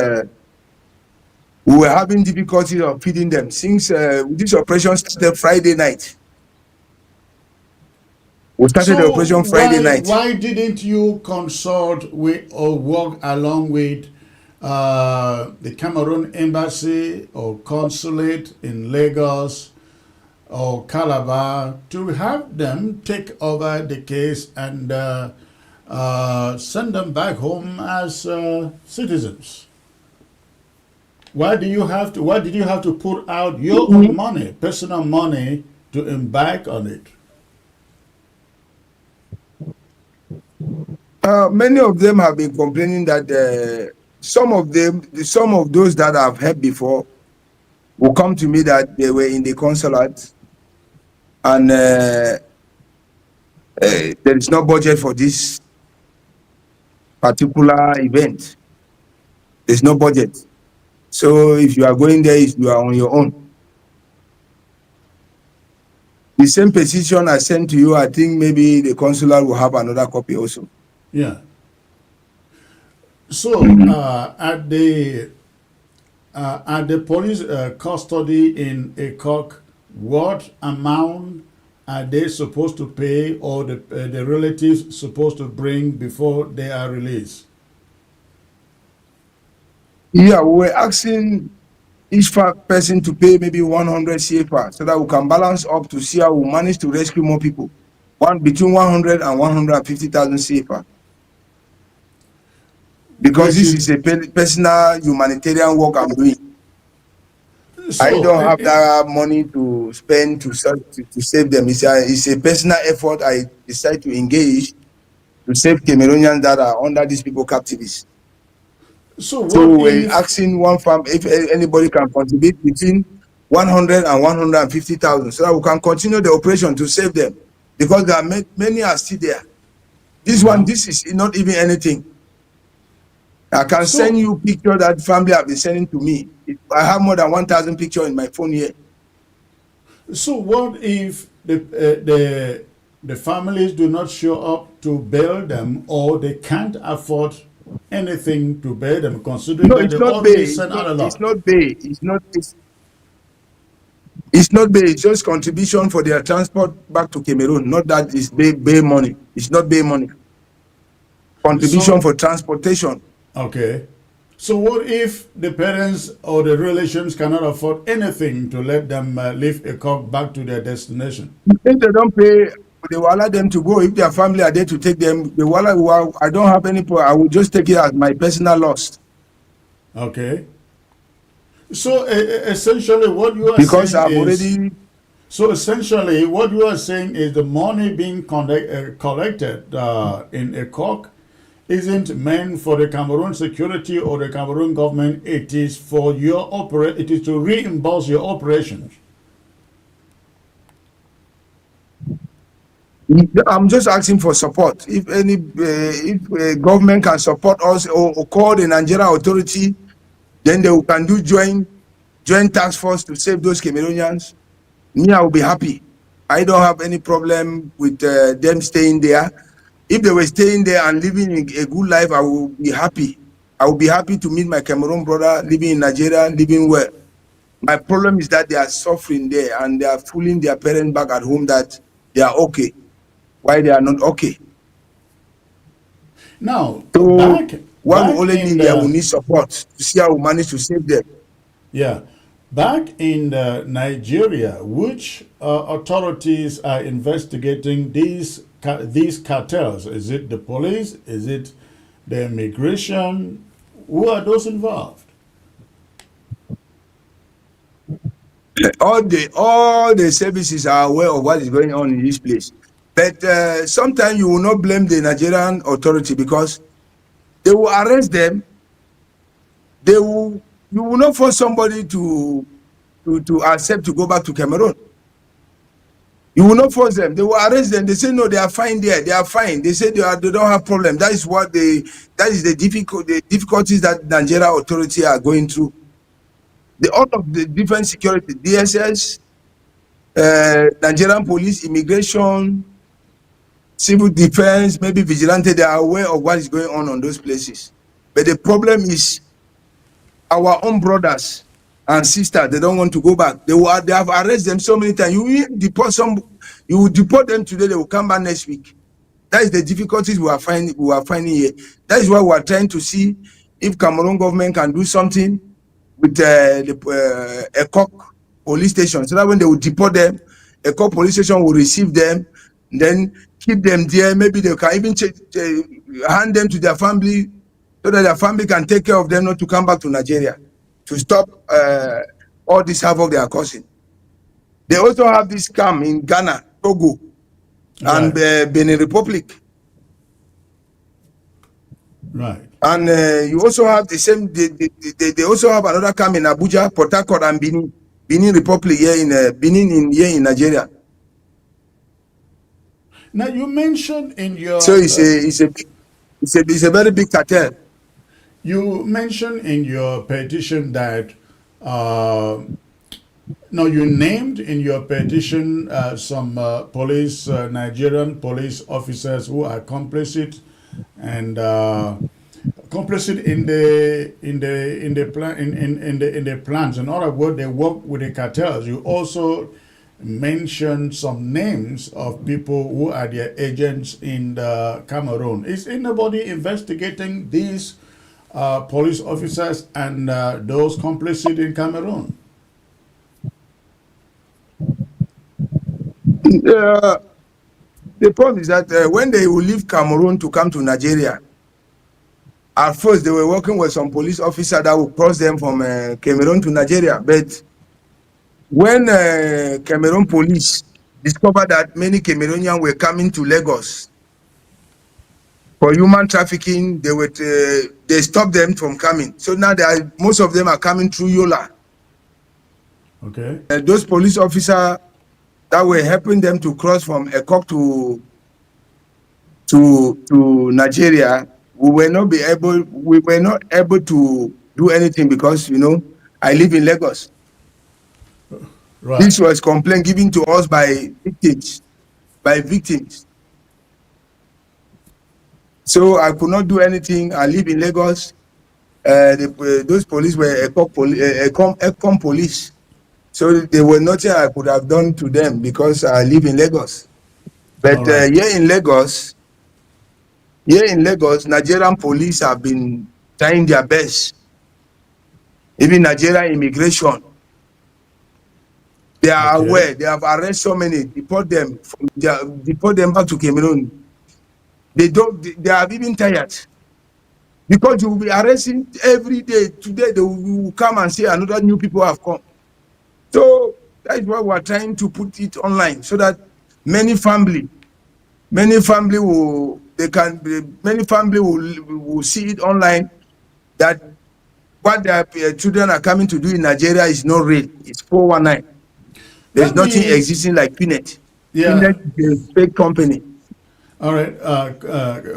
we were having difficulty of feeding them since this operation started Friday night. We started the operation Friday night. Why didn't you consult with or work along with the Cameroon embassy or consulate in Lagos or Calabar to have them take over the case and send them back home as citizens? Why did you have to put out your own money, personal money, to embark on it? Many of them have been complaining that some of those that I've heard before will come to me that they were in the consulate and there is no budget for this particular event. There's no budget. So if you are going there, you are on your own. The same petition I sent to you, I think maybe the consular will have another copy also. Yeah. So at the police custody in Ekok, what amount are they supposed to pay, or the relatives supposed to bring before they are released? Yeah, we were asking each person to pay maybe 100 CFA so that we can balance up to see how we manage to rescue more people. Between 100 and 150,000 CFA. Because this is a personal humanitarian work I'm doing. So, I don't have that money to spend to save them. It's a personal effort I decide to engage to save Cameroonians that are under these people captivities. So we're asking one farm if anybody can contribute between 100 and 150,000 so that we can continue the operation to save them, because there are many are still there. This is not even anything. I can send you picture that family have been sending to me. I have more than 1,000 pictures in my phone here. So what if the the families do not show up to bail them, or they can't afford anything to bail them, considering No, that it's they not already bail. sent out a It's lot. not bail. It's not bail. It's just contribution for their transport back to Cameroon. Not that it's bail money. It's not bail money. Contribution for transportation. Okay. So what if the parents or the relations cannot afford anything to let them leave a cock back to their destination? If they don't pay, they will allow them to go. If their family are there to take them, they will allow, I don't have any problem. I will just take it as my personal loss. Okay. So essentially what you are Because saying I've is... already... So essentially what you are saying is the money being collected in a cock isn't meant for the Cameroon security or the Cameroon government. It is for your it is to reimburse your operations. I'm just asking for support. If any, if government can support us or call the Nigerian authority, then they can do joint task force to save those Cameroonians. Me, I will be happy. I don't have any problem with them staying there. If they were staying there and living a good life, I will be happy. I will be happy to meet my Cameroon brother living in Nigeria, living well. My problem is that they are suffering there and they are fooling their parents back at home that they are okay. Why they are not okay? Now, So back what we only in need there, we need support to see how we manage to save them. yeah, back in Nigeria, which authorities are investigating these cartels? Is it the police? Is it the immigration? Who are those involved? All the services are aware of what is going on in this place. But sometimes you will not blame the Nigerian authority because they will arrest them. You will not force somebody to accept to go back to Cameroon. You will not force them. They will arrest them. They say no, they are fine there. They are fine. They say they don't have problem. That is the difficulties that Nigeria authority are going through. All of the different security, DSS, Nigerian police, immigration, civil defense, maybe vigilante, they are aware of what is going on those places. But the problem is our own brothers and sisters, they don't want to go back. They have arrested them so many times. You will deport them today, they will come back next week. That is the difficulties we are finding here. That is why we are trying to see if Cameroon government can do something with the Ekok police station, so that when they will deport them, Ekok police station will receive them, then keep them there. Maybe they can even hand them to their family, so that their family can take care of them, not to come back to Nigeria, to stop all this havoc they are causing. They also have this scam in Ghana, Togo, and Benin Republic. Right. And you also have the same, they also have another camp in Abuja, Port Harcourt, and Benin Republic here in Nigeria. Now you mentioned in your... So it's a very big cartel. You mentioned in your petition that no, you named in your petition some Nigerian police officers who are complicit and complicit in the plans. In other words, they work with the cartels. You also mentioned some names of people who are their agents in the Cameroon. Is anybody investigating these police officers and those complicit in Cameroon? The problem is that when they will leave Cameroon to come to Nigeria, at first they were working with some police officer that will cross them from Cameroon to Nigeria. But when Cameroon police discovered that many Cameroonians were coming to Lagos for human trafficking, they stopped them from coming. So now most of them are coming through Yola. Okay. Those police officers that were helping them to cross from Ekok to Nigeria, we were not able to do anything because I live in Lagos. Right. This was complaint given to us by victims. by victims. So I could not do anything. I live in Lagos. Those police were ECOM police. So there were nothing I could have done to them because I live in Lagos. But here in Lagos, Nigerian police have been trying their best. Even Nigerian immigration, they are aware. They have arrested so many, deport them back to Cameroon. They are even tired because you will be arresting every day. Today they will come and say another new people have come. So that is why we are trying to put it online so that many family will see it online that what their children are coming to do in Nigeria is not real. It's 419. There's nothing existing like Peanut. Yeah. Peanut is a fake company. All right.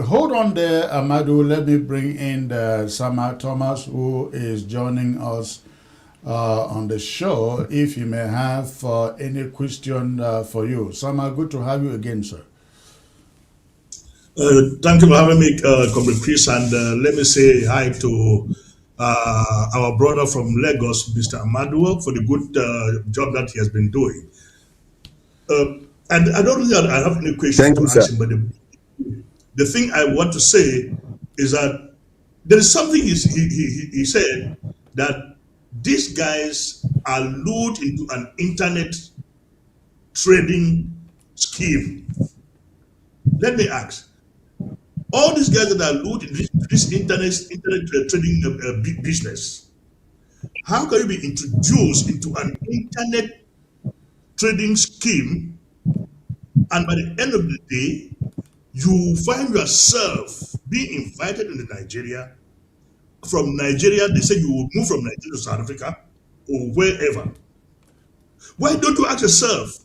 Hold on there, Amadou. Let me bring in Sama Thomas, who is joining us on the show. If you may have any question for you. Sama, good to have you again, sir. Thank you for having me, Comrade Chris, and let me say hi to our brother from Lagos, Mr. Amadou, for the good job that he has been doing. And I don't really have any questions to ask him, but the thing I want to say is that there is something he said that these guys are lured into an internet trading scheme. Let me ask, all these guys that are lured into this internet trading business, how can you be introduced into an internet trading scheme, and by the end of the day, you find yourself being invited into Nigeria? From Nigeria, they say you will move from Nigeria to South Africa or wherever. Why don't you ask yourself,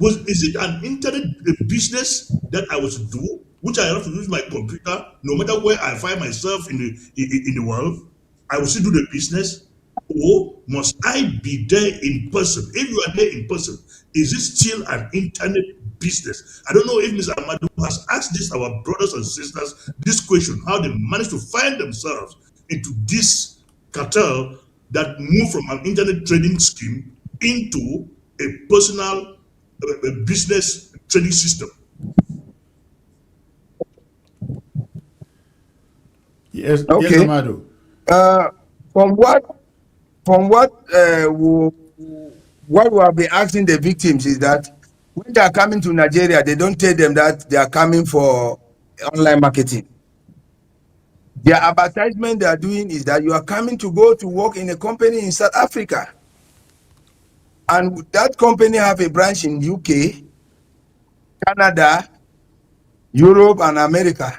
is it an internet business that I was to do, which I have to use my computer, no matter where I find myself in the world, I will still do the business? Or must I be there in person? If you are there in person, is it still an internet business? I don't know if Mr. Amadou has asked this, our brothers and sisters, this question, how they manage to find themselves into this cartel that move from an internet trading scheme into a personal business trading system. Yes, okay. Yes, Amadou. From what we have been asking the victims is that when they are coming to Nigeria, they don't tell them that they are coming for online marketing. Their advertisement they are doing is that you are coming to go to work in a company in South Africa, and that company have a branch in UK, Canada, Europe, and America.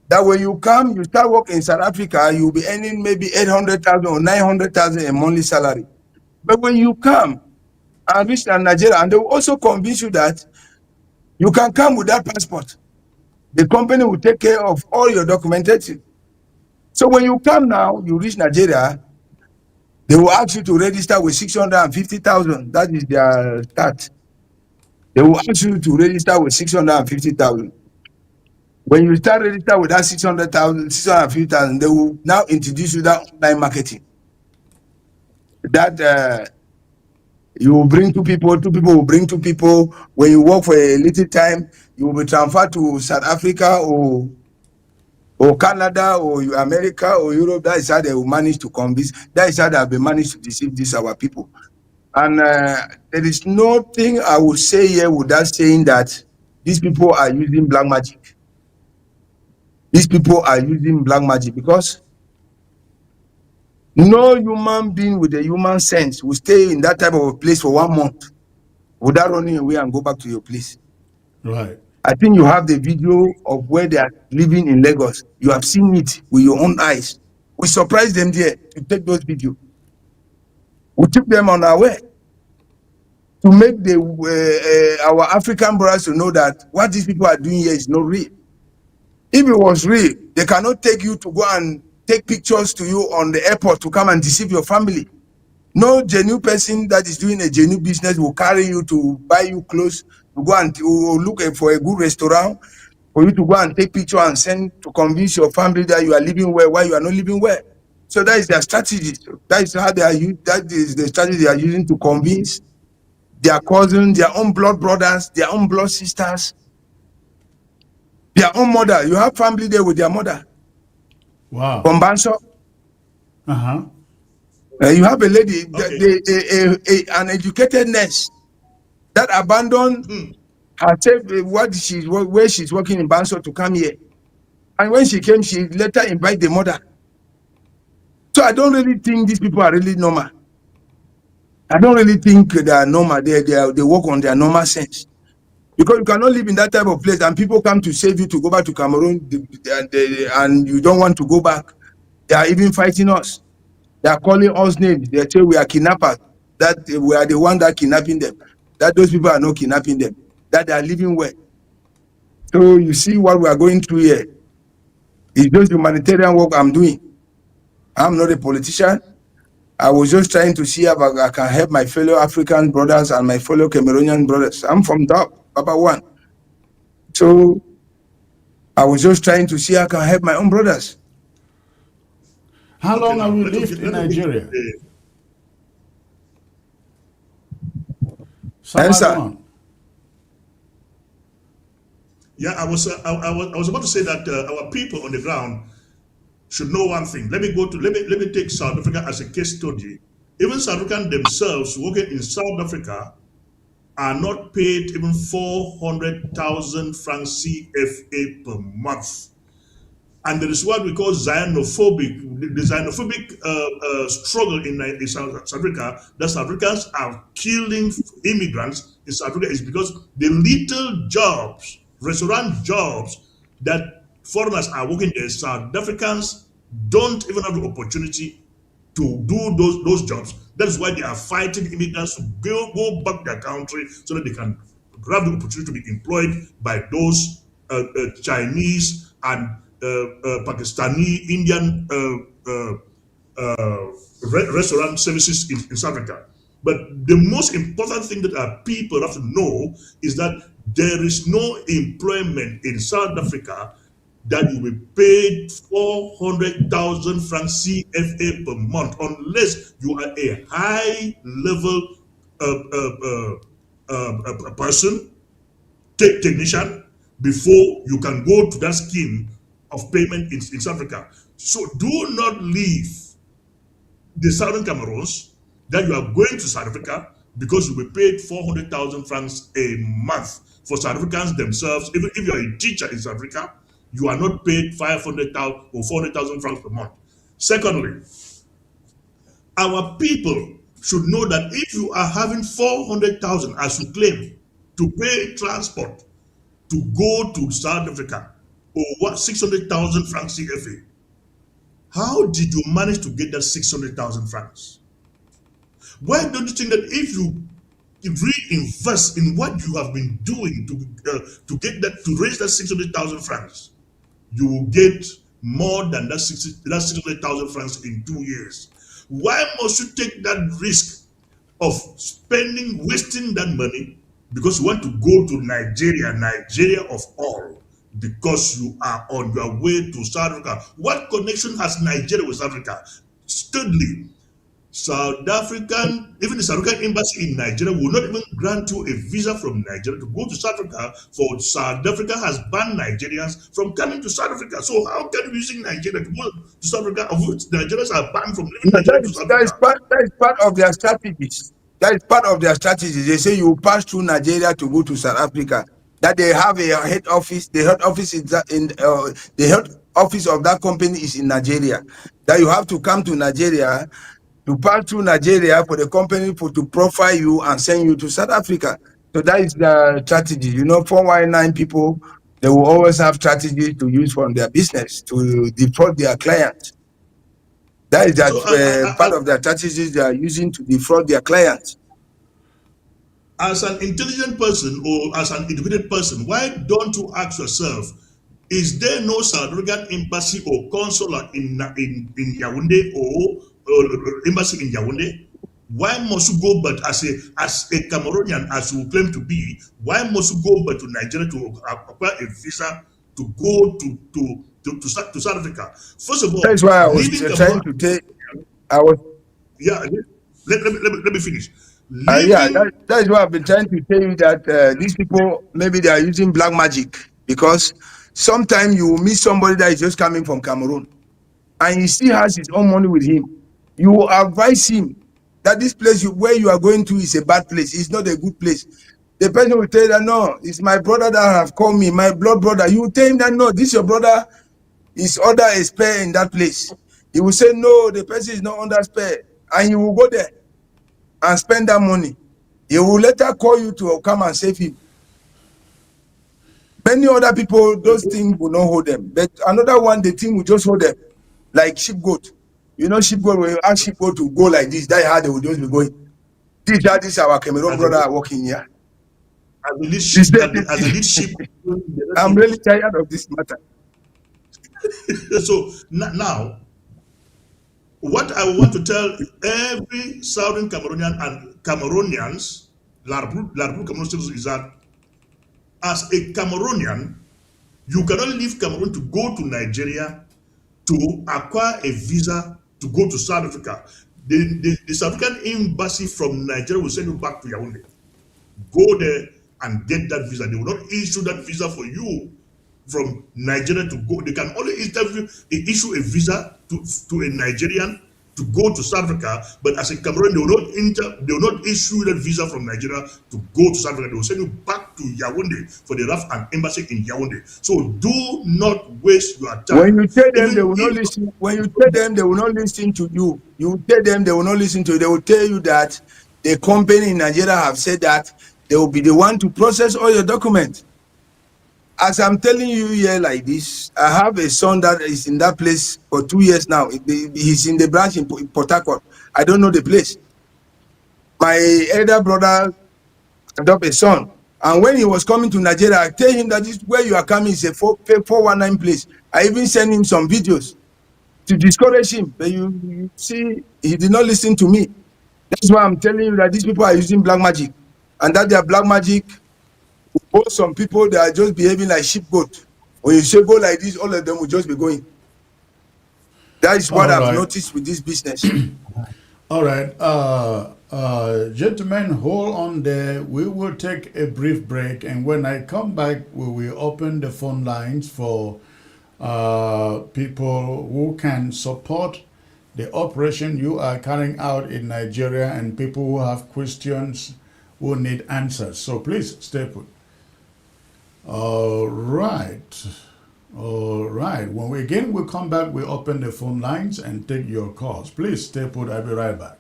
That when you come, you start working in South Africa, you'll be earning maybe 800,000 or 900,000 a monthly salary. But when you come and reach Nigeria, and they will also convince you that you can come with that passport. The company will take care of all your documentation. So when you come now, you reach Nigeria, they will ask you to register with 650,000. That is their start. They will ask you to register with 650,000. When you start register with that 650,000, they will now introduce you that online marketing. That you will bring two people will bring two people. When you work for a little time, you will be transferred to South Africa or Canada or America or Europe. That is how they will manage to convince. That is how they have been managed to deceive these our people. And there is nothing I would say here without saying that these people are using black magic. These people are using black magic because no human being with a human sense will stay in that type of a place for 1 month without running away and go back to your place. Right. I think you have the video of where they are living in Lagos. You have seen it with your own eyes. We surprised them there to take those videos. We took them on our way to make our African brothers to know that what these people are doing here is not real. If it was real, they cannot take you to go and take pictures to you on the airport to come and deceive your family. No genuine person that is doing a genuine business will carry you to buy you clothes to go and look for a good restaurant, for you to go and take picture and send to convince your family that you are living well while you are not living well. So that is their strategy. That is how they are using. That is the strategy they are using to convince their cousins, their own blood brothers, their own blood sisters, their own mother. You have family there with their mother. Wow. From Banso. Uh-huh. You have a lady, an educated nurse that abandoned herself where she's working in Banso to come here. And when she came, she later invited the mother. So I don't really think these people are really normal. I don't really think they are normal. They work on their normal sense. Because you cannot live in that type of place and people come to save you to go back to Cameroon and you don't want to go back. They are even fighting us. They are calling us names. They say we are kidnappers. That we are the one that kidnapping them. That those people are not kidnapping them. That they are living well. So you see what we are going through here. It's just humanitarian work I'm doing. I'm not a politician. I was just trying to see if I can help my fellow African brothers and my fellow Cameroonian brothers. I'm from top, Papa One. So I was just trying to see how I can help my own brothers. How long have you lived in Nigeria? Answer. Yeah, I was about to say that our people on the ground should know one thing. Let me take South Africa as a case study. Even South Africans themselves working in South Africa are not paid even 400,000 francs CFA per month. And there is what we call xenophobic, the xenophobic struggle in South Africa, that South Africans are killing immigrants in South Africa is because the little jobs, restaurant jobs that foreigners are working there, South Africans don't even have the opportunity to do those jobs. That is why they are fighting immigrants to go back their country so that they can have the opportunity to be employed by those Chinese and Pakistani, Indian restaurant services in South Africa. But the most important thing that our people have to know is that there is no employment in South Africa that you will be paid 400,000 francs CFA per month unless you are a high level person, technician, before you can go to that scheme of payment in South Africa. So do not leave the Southern Cameroons that you are going to South Africa because you will be paid 400,000 francs a month. For South Africans themselves, even if you are a teacher in South Africa, you are not paid 500,000 or 400,000 francs per month. Secondly, our people should know that if you are having 400,000 as you claim to pay transport to go to South Africa, or what 600,000 francs CFA, how did you manage to get that 600,000 francs? Why don't you think that if you reinvest in what you have been doing to get that, to raise that 600,000 francs, you will get more than that 600,000 francs in 2 years? Why must you take that risk of wasting that money because you want to go to Nigeria of all, because you are on your way to South Africa? What connection has Nigeria with South Africa? Thirdly, even the South African embassy in Nigeria will not even grant you a visa from Nigeria to go to South Africa, for South Africa has banned Nigerians from coming to South Africa. So how can you be using Nigeria to go to South Africa, of which Nigerians are banned from leaving Nigeria to South Africa? That is part of their strategies. That is part of their strategies. They say you pass through Nigeria to go to South Africa. That they have a head office. The head office is the head office of that company is in Nigeria. That you have to come to Nigeria, to pass through Nigeria for the company to profile you and send you to South Africa. So that is the strategy. 419 people, they will always have strategies to use from their business to defraud their clients. That is part of their strategies they are using to defraud their clients. As an intelligent person or as an educated person, why don't you ask yourself, is there no South African embassy or consulate in Yaoundé or embassy in Yaoundé? Why must you go but as a Cameroonian, as you claim to be, why must you go but to Nigeria to acquire a visa to go to South Africa? First of That's all, why I was leaving trying Cameroon, to take. I was yeah, let me finish. yeah. Leaving That's why I've been trying to tell you that these people maybe they are using black magic, because sometimes you will meet somebody that is just coming from Cameroon and he still has his own money with him. You will advise him that this place where you are going to is a bad place. It's not a good place. The person will tell you that no, it's my brother that have called me, my blood brother. You will tell him that no, this your brother is under a spare in that place. He will say no, the person is not under spare, and you will go there and spend that money. He will later call you to come and save him. Many other people, those things will not hold them. But another one, the thing will just hold them, like sheep goat. You know, sheep goat, when you ask sheep goat to go like this, that's how they will just be going. This our Cameroon as a brother are working here. as a lead ship. I'm really tired of this matter. So now, what I want to tell every Southern Cameroonian and Cameroonians, Larbu Cameroon citizens, is that as a Cameroonian, you cannot leave Cameroon to go to Nigeria to acquire a visa to go to South Africa. The South African embassy from Nigeria will send you back to Yaoundé. Go there and get that visa. They will not issue that visa for you from Nigeria to go. They can only issue a visa to a Nigerian to go to South Africa, but as a Cameroon, they will not issue that visa from Nigeria to go to South Africa. They will send you back to Yaoundé for the RAF and embassy in Yaoundé. So do not waste your time. When you tell them, Even they will not if listen. When you tell them, they will not listen to you. You tell them, they will not listen to you. They will tell you that the company in Nigeria have said that they will be the one to process all your documents. As I'm telling you here like this, I have a son that is in that place for 2 years now. He's in the branch in Port Harcourt. I don't know the place. My elder brother adopted a son. And when he was coming to Nigeria, I tell him that this where you are coming is a 419 place. I even sent him some videos to discourage him. But you see, he did not listen to me. That's why I'm telling you that these people are using black magic. And that their black magic, both some people that are just behaving like sheep goat. When you say go like this, all of them will just be going. That is what I've noticed with this business. All right. Gentlemen, hold on there. We will take a brief break, and when I come back, we will open the phone lines for people who can support the operation you are carrying out in Nigeria and people who have questions who need answers. So please stay put. All right. All right. When we come back, we open the phone lines and take your calls. Please stay put. I'll be right back.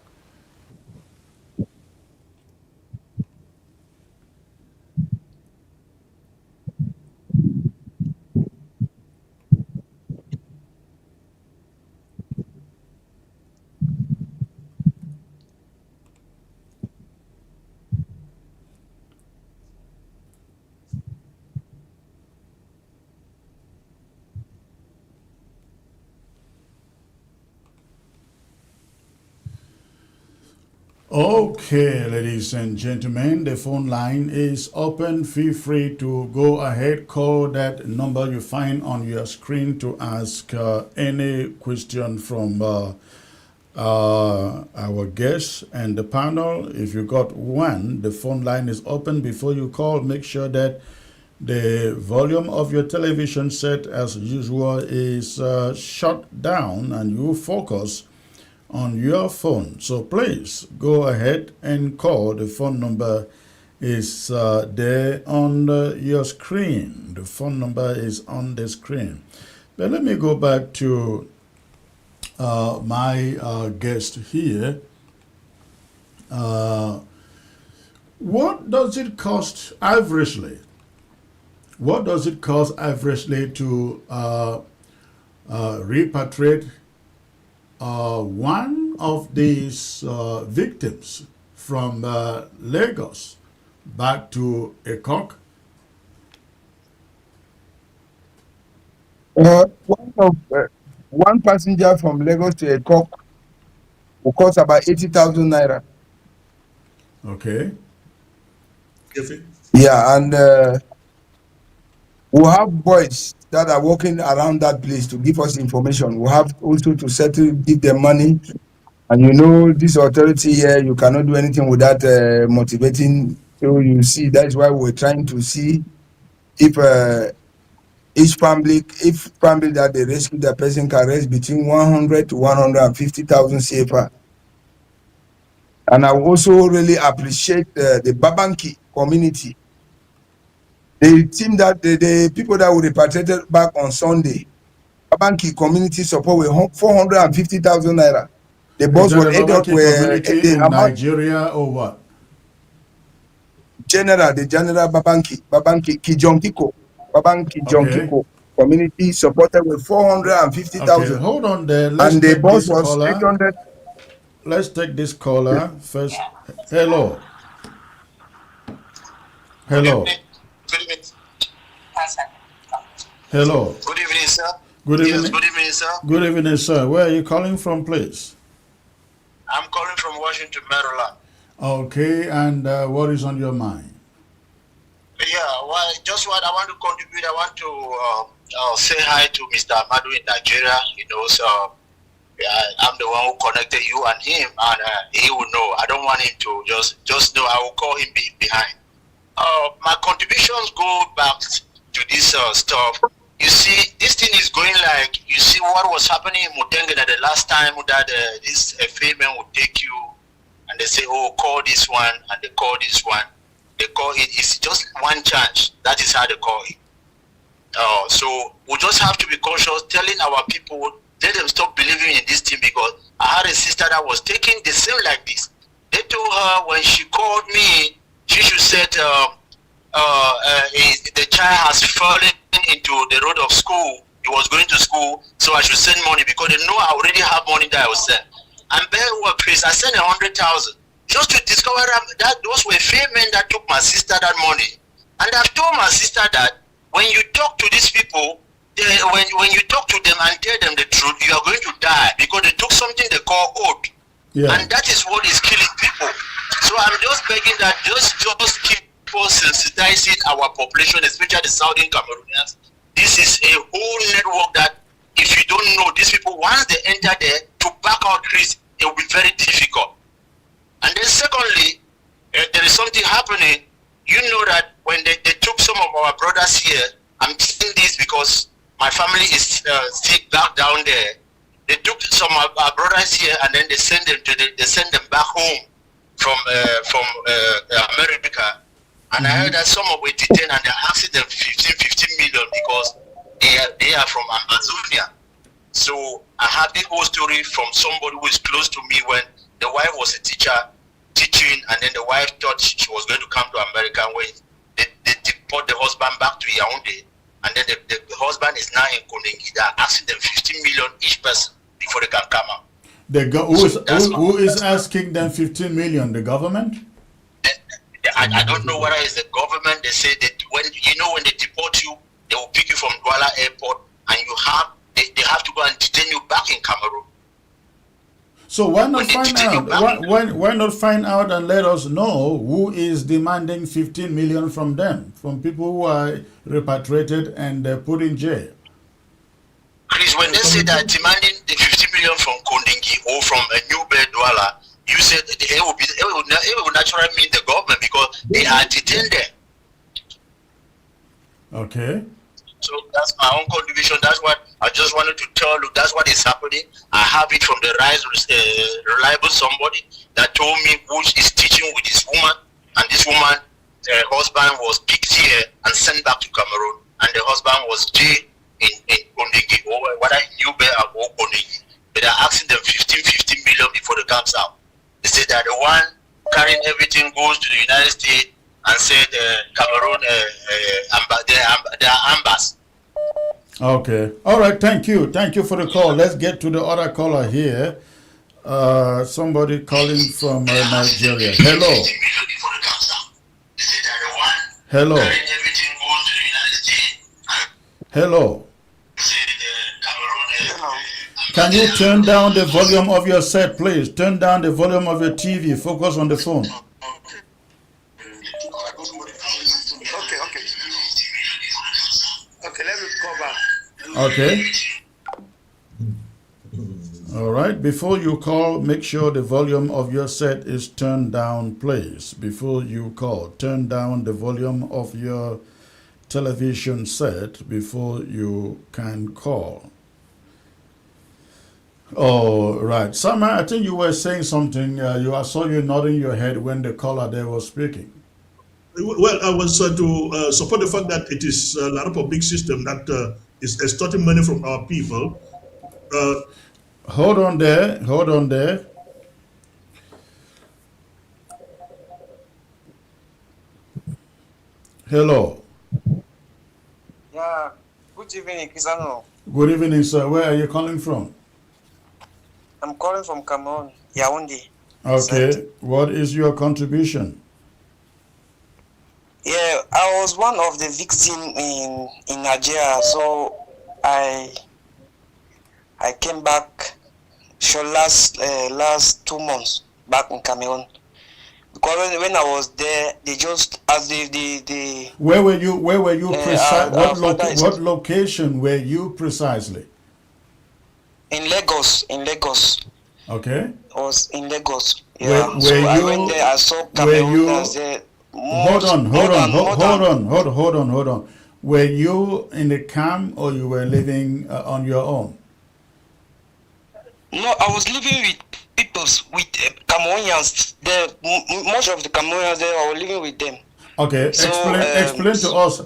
Okay, ladies and gentlemen, the phone line is open. Feel free to go ahead, call that number you find on your screen to ask any question from our guests and the panel. If you got one, the phone line is open. Before you call, make sure that the volume of your television set, as usual, is shut down and you focus on your phone. So please go ahead and call. The phone number is there on your screen. The phone number is on the screen. But let me go back to my guest here. What does it cost averagely? What does it cost averagely to repatriate one of these victims from Lagos back to Ekok? One passenger from Lagos to Ekok will cost about 80,000 naira. Okay. Yeah, and we'll have boys that are working around that place to give us information. We'll have also to settle, give them money. And you know, this authority here, you cannot do anything without motivating. So you see, that's why we're trying to see if if family that they rescue the person can raise between 100 to 150,000 CFA. And I also really appreciate the Babanki community. The team that the people that were repatriated back on Sunday, Babanki community support with 450,000 naira. The boss Is that were the Babanki community the in amount, Nigeria or what? the general Babanki Kijonkiko, Babanki Okay. Jonkiko community supported with 450,000. Okay, hold on there. Let's And the take boss this was caller. 800. Let's take this caller first. Hello. Hello. Good evening. Hello. Good evening, sir. Good evening. Yes, good evening, sir. Good evening, sir. Where are you calling from, please? I'm calling from Washington, Maryland. Okay, and what is on your mind? Yeah, well, just what I want to contribute, I want to say hi to Mr. Amadu in Nigeria. He knows I'm the one who connected you and him, and he will know. I don't want him to just know. I will call him behind. My contributions go back to this stuff. You see, this thing is going like, you see what was happening in Mutenge that the last time that this FA would take you and they say, oh, call this one, and they call this one. They call it, it's just one chance. That is how they call it. So we just have to be cautious, telling our people, let them stop believing in this thing, because I had a sister that was taking the same like this. They told her when she called me, she should say the child has fallen into the road of school. He was going to school, so I should send money because they know I already have money that I will send. And bare workplace, I sent 100,000 just to discover that those were fair men that took my sister that money. And I've told my sister that when you talk to these people, when you talk to them and tell them the truth, you are going to die because they took something they call oath. Yeah. And that is what is killing people. So I'm just begging that just keep sensitizing our population, especially the Southern Cameroonians. This is a whole network that if you don't know these people, once they enter there, to back out this, it will be very difficult. And then secondly, there is something happening. You know that when they took some of our brothers here, I'm saying this because my family is still back down there. They took some of our brothers here and then they send them back home from America. And I heard that some of them were detained and they're asking them 15 million because they are from Amazonia. So I have the whole story from somebody who is close to me when the wife was a teacher teaching, and then the wife thought she was going to come to America when they deport the husband back to Yaoundé, and then the husband is now in Kondengi. They are asking them 15 million each person before they can come out. Who is asking them 15 million? The government? I don't know whether it's the government. They say that when they deport you, they will pick you from Douala Airport, and they have to go and detain you back in Cameroon. So why not find out? Why not find out and let us know who is demanding 15 million from them, from people who are repatriated and put in jail? Chris, when they say that demanding the 50 million from Kondingi or from a new bed Douala, you said it will naturally mean the government because they are detained there. Okay. So that's my own contribution. That's what I just wanted to tell you. That's what is happening. I have it from the reliable somebody that told me who is teaching with this woman, and this woman, her husband was picked here and sent back to Cameroon, and the husband was jailed in Kondigi, or whether New Bay or Kondigi. But they're asking them 15 million before they comes out. They say that the one carrying everything goes to the United States and said Cameroon, they are ambassadors. Okay. All right. Thank you. Thank you for the call. Let's get to the other caller here. Somebody calling from Nigeria. Hello. Hello. Hello. Can you turn down the volume of your set, please? Turn down the volume of your TV. Focus on the phone. Okay. All right. Before you call, make sure the volume of your set is turned down, please. Before you call, turn down the volume of your television set before you can call. Oh, right. Sama, I think you were saying something. I saw you nodding your head when the caller there was speaking. Well, I was to support the fact that it is a lot of a big system that is extorting money from our people. Hold on there. Hold on there. Hello. Yeah, good evening, Kisano. Good evening, sir. Where are you calling from? I'm calling from Cameroon, Yaoundé. Okay. What is your contribution? Yeah, I was one of the victims in Nigeria, so I came back last 2 months back in Cameroon. Because when I was there, they just as the Where were you? Where were you what location were you precisely? In Lagos. In Lagos. Okay. I was in Lagos. Yeah. I went there. I saw Cameroon. I said, hold on. Were you in the camp or you were living on your own? No, I was living with people, with Cameroonians. Most of the Cameroonians there, I was living with them. Okay, so,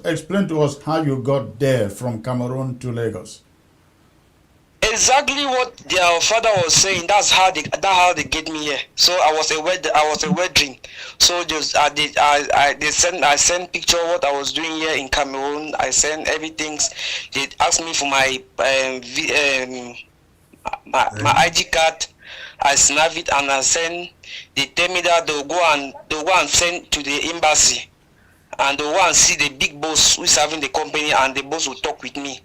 explain to us how you got there from Cameroon to Lagos. Exactly what their father was saying. That's how they get me here. So I was a wedding. So just I sent picture of what I was doing here in Cameroon. I sent everything. They asked me for my ID card. I snap it and I send. They tell me that they'll go and send to the embassy, and they'll go and see the big boss who's having the company, and the boss will talk with me.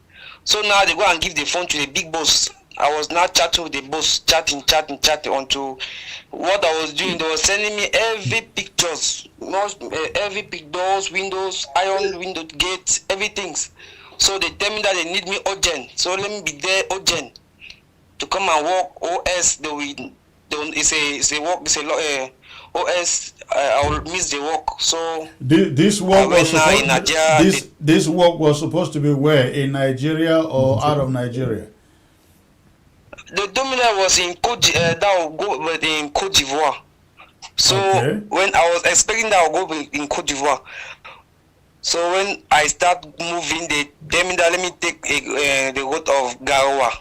So now they go and give the phone to the big boss. I was now chatting with the boss, chatting onto what I was doing. They were sending me every pictures, every doors, windows, iron window gates, everything. So they tell me that they need me urgent. So let me be there urgent to come and work. OS OS I will miss the work. So this work was supposed to be where, in Nigeria or out of Nigeria? The dominant was in Cote d'Ivoire. So when I was expecting that I'll go in Cote d'Ivoire. So when I start moving, they tell me that let me take the road of Garoua.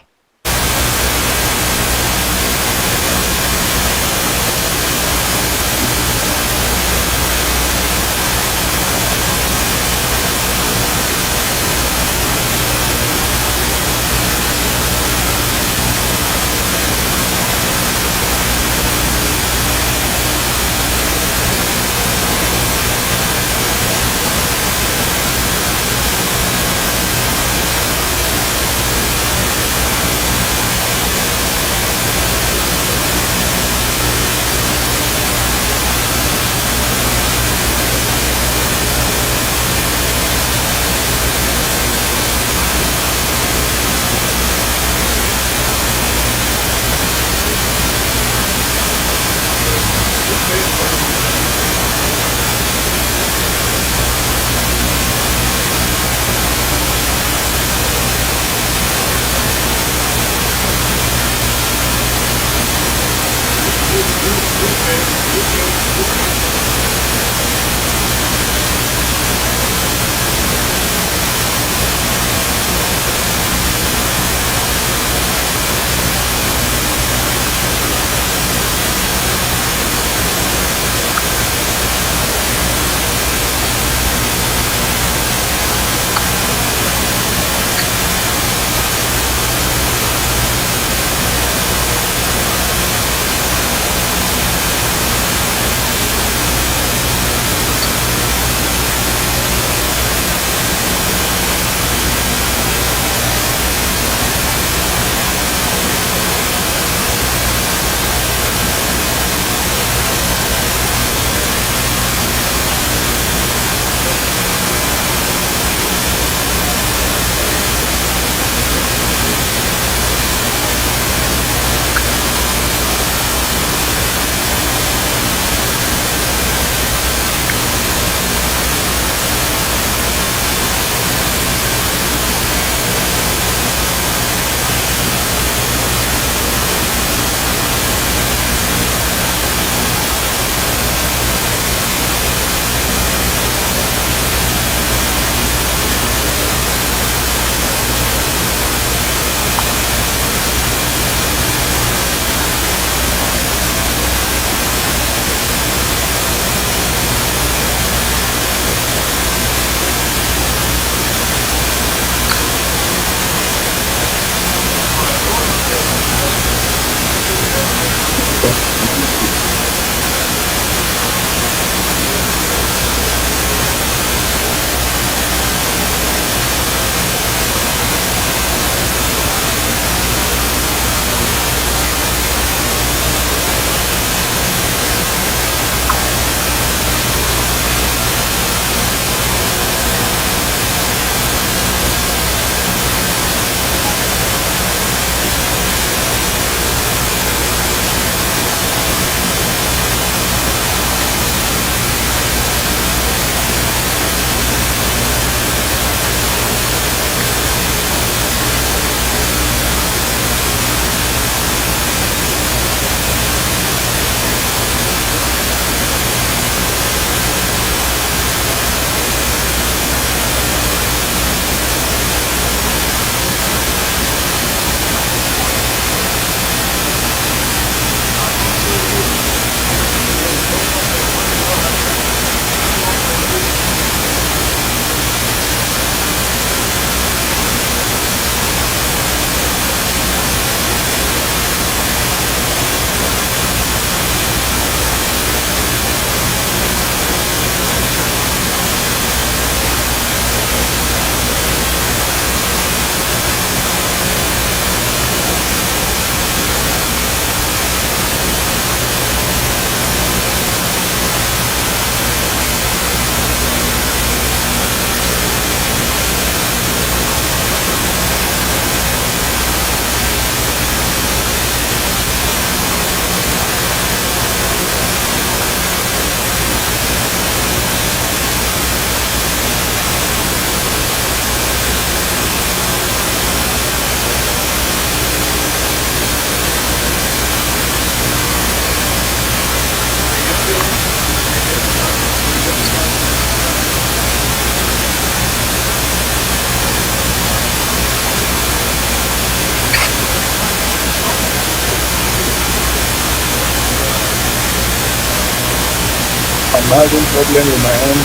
having problem with my own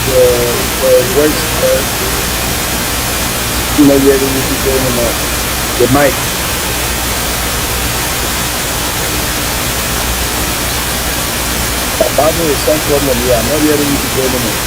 voice. Not hearing you people anymore. The mic. I'm having a sound problem here. I'm not hearing you people anymore.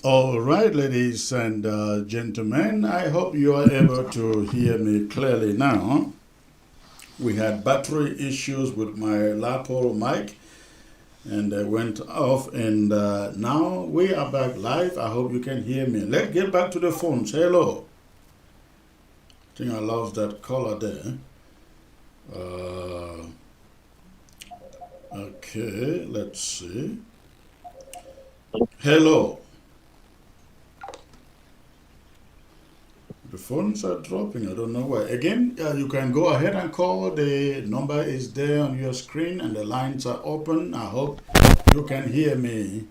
All right, ladies and gentlemen, I hope you are able to hear me clearly now. We had battery issues with my lapel mic and they went off, and now we are back live. I hope you can hear me. Let's get back to the phones. Hello. I think I lost that caller there. Okay, let's see. Hello. The phones are dropping. I don't know why. Again, you can go ahead and call. The number is there on your screen and the lines are open. I hope you can hear me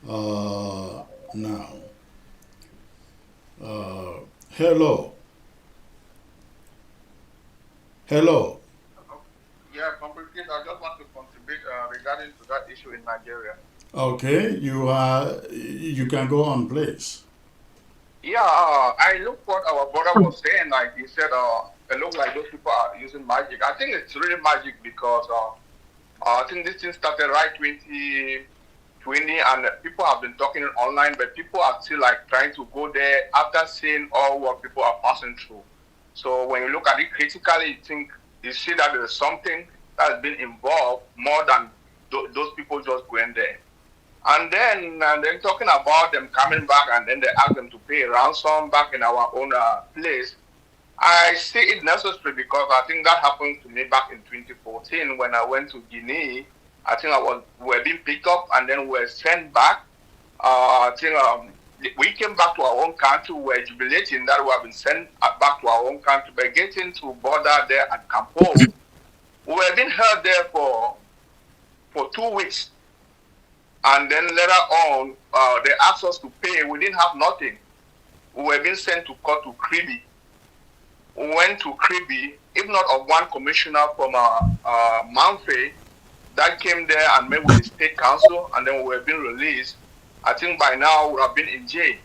now. Hello. Hello. Yeah, completely. I just want to contribute regarding to that issue in Nigeria. Okay, you can go on, please. Yeah, I look what our brother was saying. Like he said, it looks like those people are using magic. I think it's really magic because I think this thing started right 2020, and people have been talking online, but people are still like trying to go there after seeing all what people are passing through. So when you look at it critically, you see that there's something that has been involved more than those people just going there. And then talking about them coming back, and then they ask them to pay ransom back in our own place. I see it necessary because I think that happened to me back in 2014 when I went to Guinea. I think we were being picked up and then we were sent back. I think we came back to our own country. We were jubilating that we have been sent back to our own country. But getting to border there at Campo, we were being held there for 2 weeks. And then later on, they asked us to pay. We didn't have nothing. We were being sent to court to Kribi. We went to Kribi, if not of one commissioner from Manfe, that came there and met with the state council, and then we were being released. I think by now we would have been in jail.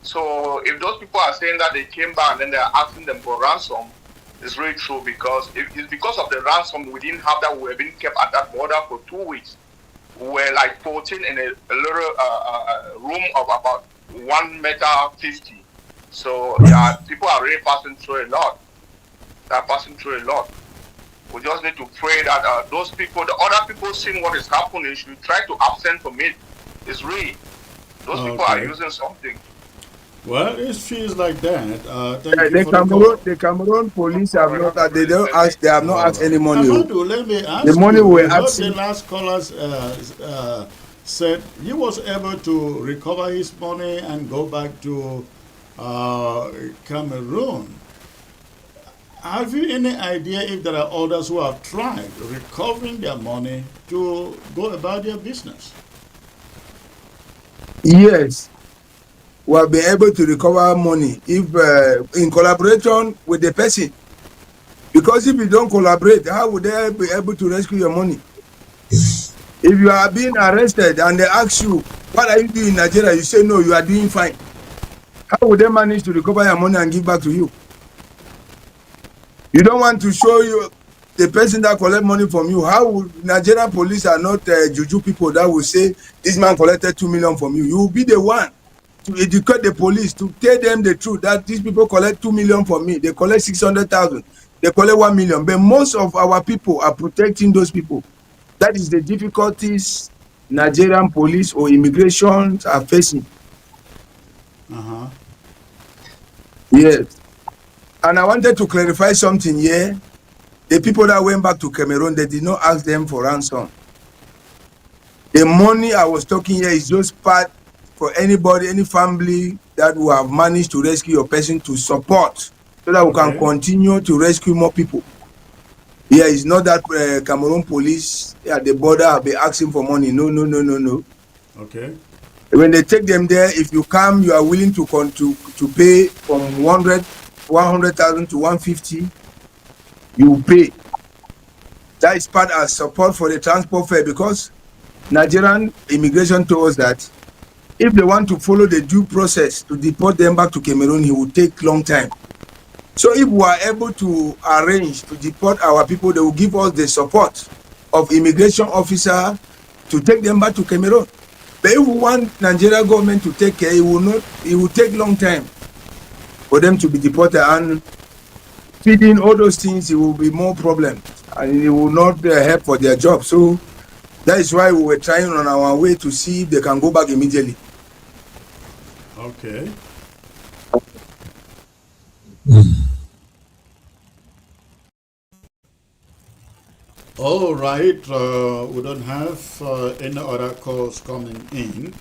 So if those people are saying that they came back and then they're asking them for ransom, it's really true, because it's because of the ransom we didn't have that. We were being kept at that border for 2 weeks. We were like 14 in a little room of about 1.50 meters. So yeah, people are really passing through a lot. They're passing through a lot. We just need to pray that those people, the other people seeing what is happening, should try to abstain from it. It's real. Those people are using something. Well, it feels like that. The Cameroon police have not. They don't ask. They have not asked any money. Amadou, let me ask the money you. we're The asking. last caller said he was able to recover his money and go back to Cameroon. Have you any idea if there are others who have tried recovering their money to go about their business? Yes. we have been able to recover money if in collaboration with the person. Because if you don't collaborate, how would they be able to rescue your money? If you are being arrested and they ask you, what are you doing in Nigeria? You say, no, you are doing fine. How would they manage to recover your money and give back to you? You don't want to show you the person that collect money from you. How would Nigerian police are not juju people that will say, this man collected 2 million from you. You will be the one to educate the police, to tell them the truth that these people collect 2 million from me. They collect 600,000. They collect 1 million. But most of our people are protecting those people. That is the difficulties Nigerian police or immigration are facing. Yes. And I wanted to clarify something here. The people that went back to Cameroon, they did not ask them for ransom. The money I was talking here is just part for anybody, any family that will have managed to rescue your person to support so that we can continue to rescue more people. Yeah, it's not that Cameroon police at the border have been asking for money. No. Okay. When they take them there, if you come, you are willing to pay from 100,000 to 150, you pay. That is part of support for the transport fare, because Nigerian immigration told us that if they want to follow the due process to deport them back to Cameroon, it will take long time. So if we are able to arrange to deport our people, they will give us the support of immigration officer to take them back to Cameroon. But if we want Nigeria government to take care, it will take long time for them to be deported, and feeding all those things, it will be more problem, and it will not help for their job. So that is why we were trying on our way to see if they can go back immediately. Okay. All right, we don't have any other calls coming in.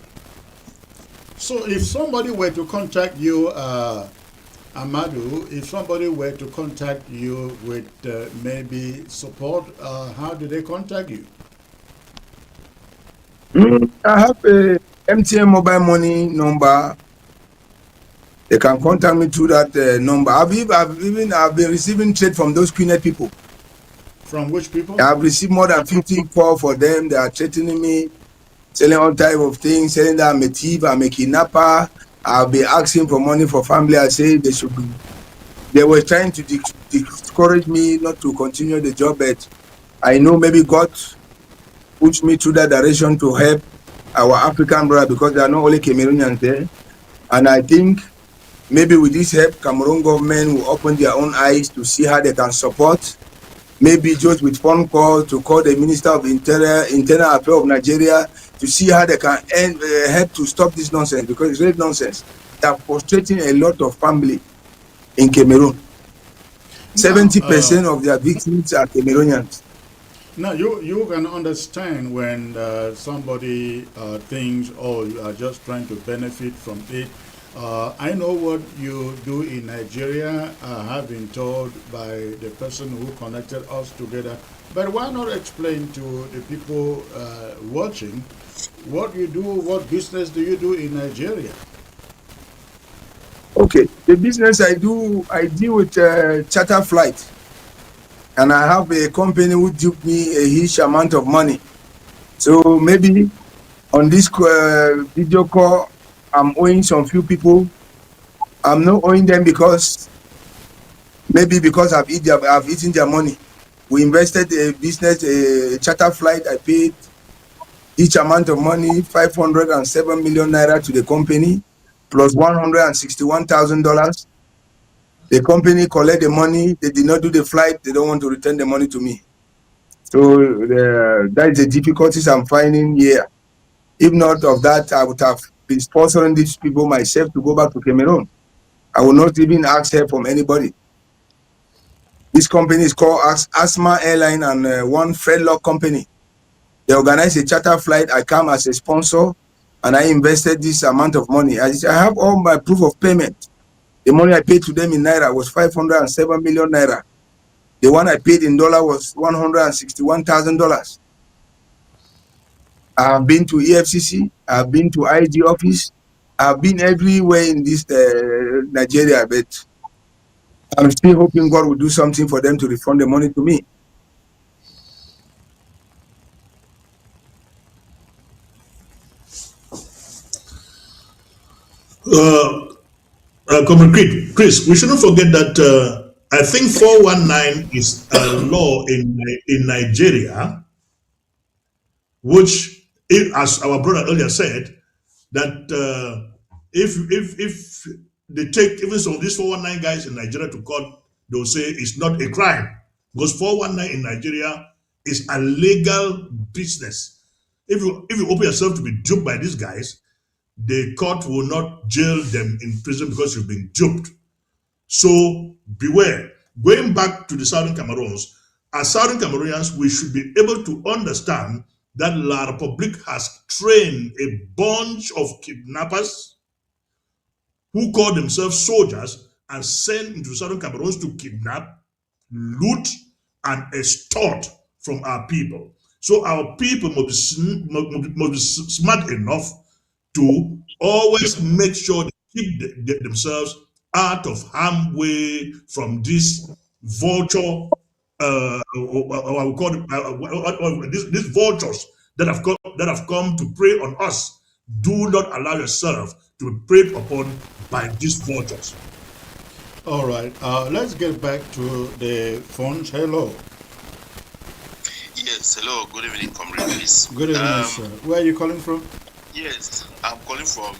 So if somebody were to contact you, Amadou, if somebody were to contact you with maybe support, how do they contact you? I have a MTN mobile money number. They can contact me through that number. I've been receiving trade from those Queenet people. From which people? I've received more than 50 calls for them. They are threatening me, selling all type of things, saying that I'm a thief, I'm a kidnapper. I'll be asking for money for family. I say they were trying to discourage me not to continue the job, but I know maybe God pushed me through that direction to help our African brother, because there are not only Cameroonians there. And I think maybe with this help, Cameroon government will open their own eyes to see how they can support. Maybe just with phone call to call the Minister of Internal Affairs of Nigeria to see how they can help to stop this nonsense, because it's really nonsense. They are frustrating a lot of family in Cameroon. 70% of their victims are Cameroonians. Now, you can understand when somebody thinks, oh, you are just trying to benefit from it. I know what you do in Nigeria. I have been told by the person who connected us together. But why not explain to the people watching what you do, what business do you do in Nigeria? Okay, the business I deal with charter flight. And I have a company who give me a huge amount of money. So maybe on this video call, I'm owing some few people. I'm not owing them because I've eaten their money. We invested a business, a charter flight. I paid each amount of money, 507 million naira to the company, plus $161,000. The company collect the money. They did not do the flight. They don't want to return the money to me. So that is the difficulties I'm finding here. If not of that, I would have been sponsoring these people myself to go back to Cameroon. I will not even ask help from anybody. This company is called Asma Airline and one Fredlock company. They organize a charter flight. I come as a sponsor and I invested this amount of money. I have all my proof of payment. The money I paid to them in naira was 507 million naira. The one I paid in dollar was $161,000. I have been to EFCC. I have been to IG office. I've been everywhere in this Nigeria, but I'm still hoping God will do something for them to refund the money to me. Comrade Chris, we shouldn't forget that I think 419 is a law in Nigeria, which, as our brother earlier said, that if they take even some of these 419 guys in Nigeria to court, they'll say it's not a crime because 419 in Nigeria is a legal business. If you open yourself to be duped by these guys, the court will not jail them in prison because you've been duped. So beware. Going back to the Southern Cameroons, as Southern Cameroonians, we should be able to understand that La Republique has trained a bunch of kidnappers who call themselves soldiers and sent into Southern Cameroons to kidnap, loot, and extort from our people. So our people must be smart enough to always make sure they keep themselves out of harm's way from this vulture, I will call it, these vultures that have come to prey on us. Do not allow yourself to be preyed upon by these vultures. All right, let's get back to the phones. Hello. Yes, hello. Good evening, comrade. Please. Good evening, sir. Where are you calling from? Yes, I'm calling from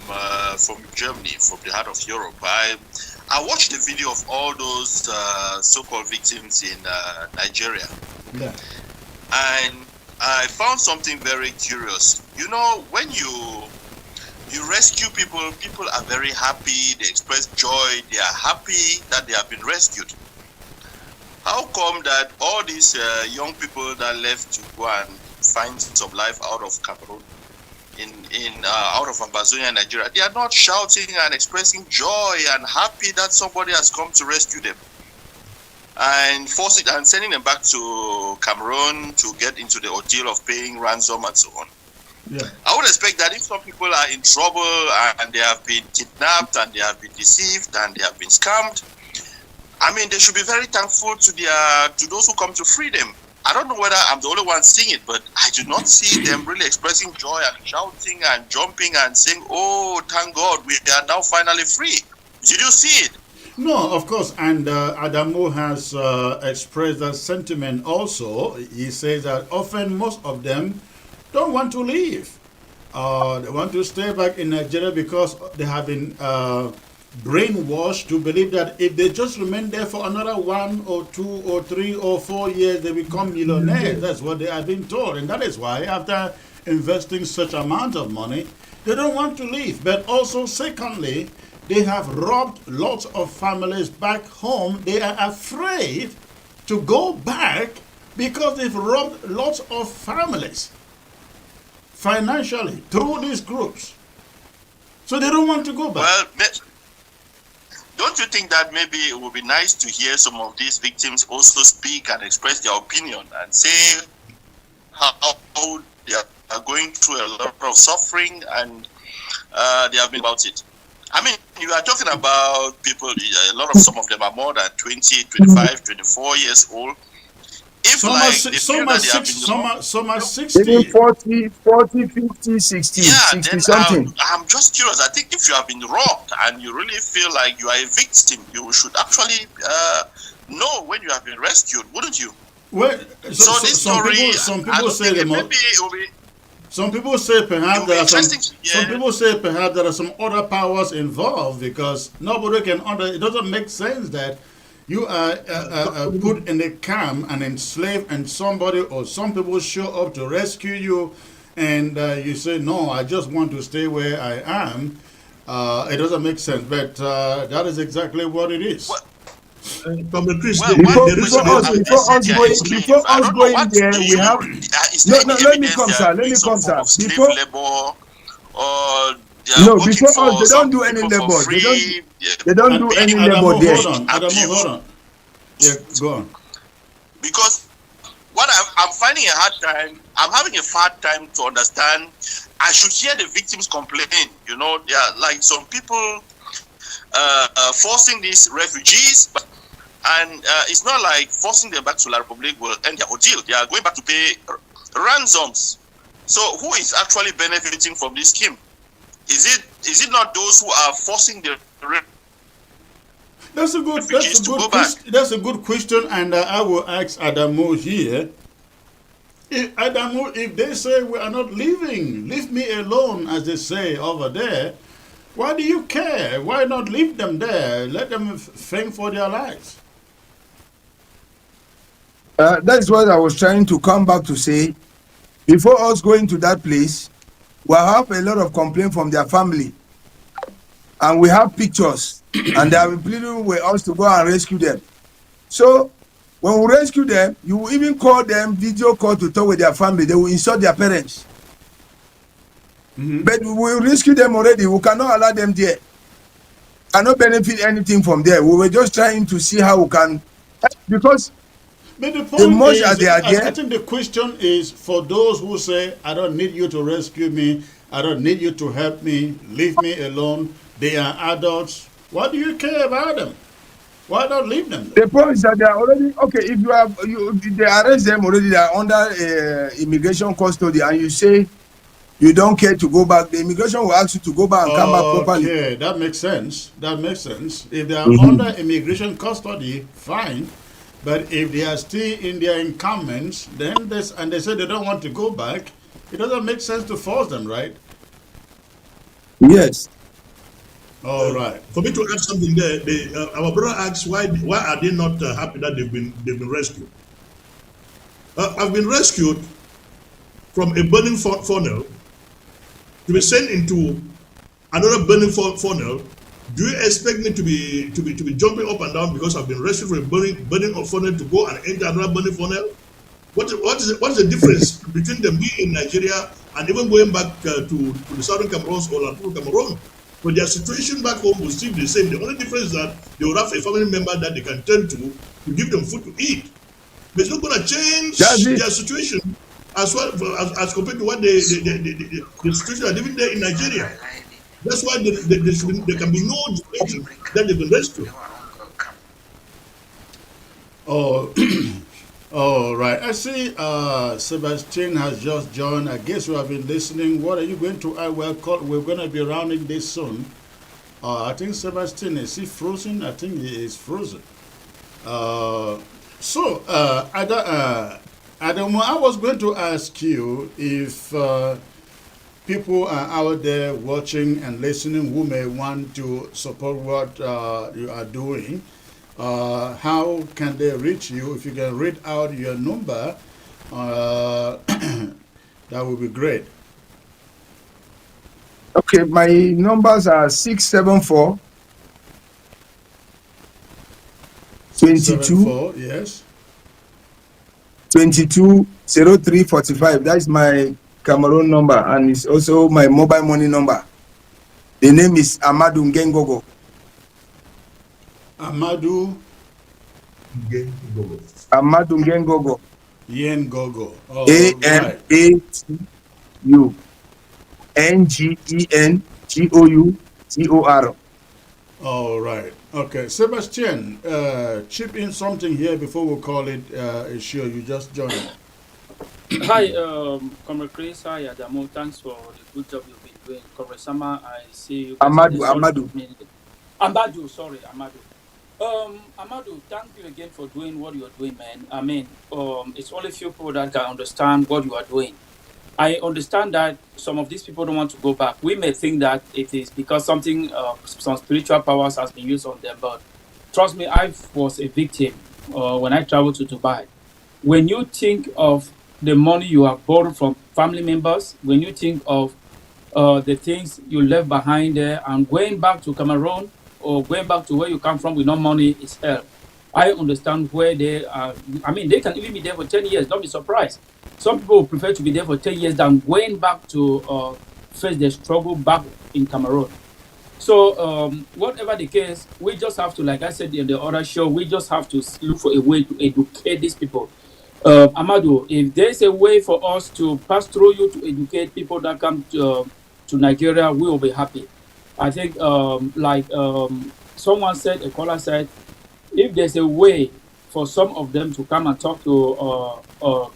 Germany, from the heart of Europe. I watched the video of all those so-called victims in Nigeria. Yeah. And I found something very curious. You know, when you rescue people, people are very happy, they express joy, they are happy that they have been rescued. How come that all these young people that left to go and find some life out of Cameroon, out of Amazonia, Nigeria, they are not shouting and expressing joy and happy that somebody has come to rescue them, and sending them back to Cameroon to get into the ordeal of paying ransom and so on? Yeah. I would expect that if some people are in trouble and they have been kidnapped and they have been deceived and they have been scammed, I mean, they should be very thankful to those who come to free them. I don't know whether I'm the only one seeing it, but I do not see them really expressing joy and shouting and jumping and saying, "Oh, thank God, we are now finally free." Did you see it? No, of course, and Adamu has expressed that sentiment also. He says that often most of them don't want to leave. They want to stay back in Nigeria because they have been brainwashed to believe that if they just remain there for another 1 or 2 or 3 or 4 years, they become millionaires. That's what they have been told. And that is why, after investing such amount of money, they don't want to leave. But also, secondly, they have robbed lots of families back home. They are afraid to go back because they've robbed lots of families financially through these groups. So they don't want to go back. Well, don't you think that maybe it would be nice to hear some of these victims also speak and express their opinion and say how they are going through a lot of suffering and they have been about it? I mean, you are talking about people, some of them are more than 20, 25, 24 years old. If some are 60. Even 40, 50, 60, yeah, 60 then something. I'm just curious. I think if you have been robbed and you really feel like you are a victim, you should actually know when you have been rescued, wouldn't you? Well, some people say perhaps there are some other powers involved, because nobody can it doesn't make sense that you are put in a camp and enslaved, and somebody or some people show up to rescue you, and you say, no, I just want to stay where I am. It doesn't make sense, but that is exactly what it is. Before us going there, we have... let me come, sir. Before us, they don't do any labor. They don't do any labor there. Hold on. Yeah, go on. Because what I'm finding a hard time, I'm having a hard time to understand. I should hear the victims complain. You know, they are like some people forcing these refugees, and it's not like forcing them back to La Republique will end their ordeal. They are going back to pay ransoms. So who is actually benefiting from this scheme? Is it not those who are forcing the That's a good question, and I will ask Adamo here. If they say we are not leaving, leave me alone, as they say over there, why do you care? Why not leave them there? Let them fend for their lives. That is what I was trying to come back to say. Before us going to that place, we have a lot of complaint from their family, and we have pictures, and they have been pleading with us to go and rescue them. So when we rescue them, you will even call them video call to talk with their family. They will insult their parents. But we will rescue them already. We cannot allow them there. Cannot benefit anything from there. We were just trying to see how we can, because but the point much is, as they are there, I think the question is for those who say, I don't need you to rescue me, I don't need you to help me, leave me alone. They are adults. Why do you care about them? Why not leave them? The point is that they are already okay. If they arrest them already, they are under immigration custody, and you say you don't care to go back, the immigration will ask you to go back and come back properly. Okay, that makes sense. That makes sense. If they are under immigration custody, fine. But if they are still in their encampments, then and they say they don't want to go back, it doesn't make sense to force them, right? Yes. All right. For me to add something there, our brother asks why are they not happy that they've been rescued? I've been rescued from a burning funnel to be sent into another burning funnel. Do you expect me to be jumping up and down because I've been rescued from a burning funnel to go and enter another burning funnel? What is the difference between them being in Nigeria and even going back to the southern Cameroon or Cameroon? But their situation back home will still be the same. The only difference is that they will have a family member that they can turn to give them food to eat. But it's not going to change their situation as well as compared to what the situation are living there in Nigeria. That's why there can be no definition that they've been rescued. Oh, all right. I see Sebastian has just joined. I guess you have been listening. What are you going to add? We're going to be rounding this soon. I think Sebastian, is he frozen? I think he is frozen. Adam, I was going to ask you if people are out there watching and listening who may want to support what you are doing. How can they reach you? If you can read out your number, that would be great. Okay, my numbers are 674 22 yes 22 03 45. That's my Cameroon number, and it's also my mobile money number. The name is Amadou Ngengogo. Amadou Ngengogo. Yengogo. AMATU NGENGOUGOR. All right. Okay. Sebastian, chip in something here before we call it a show. You just joined. Hi, Comrade Chris. Hi, Adamo. Thanks for the good job you've been doing. Comrade Sama, I see you. Amadou. Sorry, Amadou. Amadou, thank you again for doing what you are doing, man. I mean, it's only few people that can understand what you are doing. I understand that some of these people don't want to go back. We may think that it is because some spiritual powers has been used on them, but trust me, I was a victim when I traveled to Dubai. When you think of the money you have borrowed from family members, when you think of the things you left behind there, and going back to Cameroon or going back to where you come from with no money is hell. I understand where they are. I mean, they can even be there for 10 years. Don't be surprised. Some people prefer to be there for 10 years than going back to face the struggle back in Cameroon. So whatever the case, we just have to, like I said in the other show, we just have to look for a way to educate these people. Amadou, if there's a way for us to pass through you to educate people that come to Nigeria, we will be happy. I think, someone said, a caller said, if there's a way for some of them to come and talk to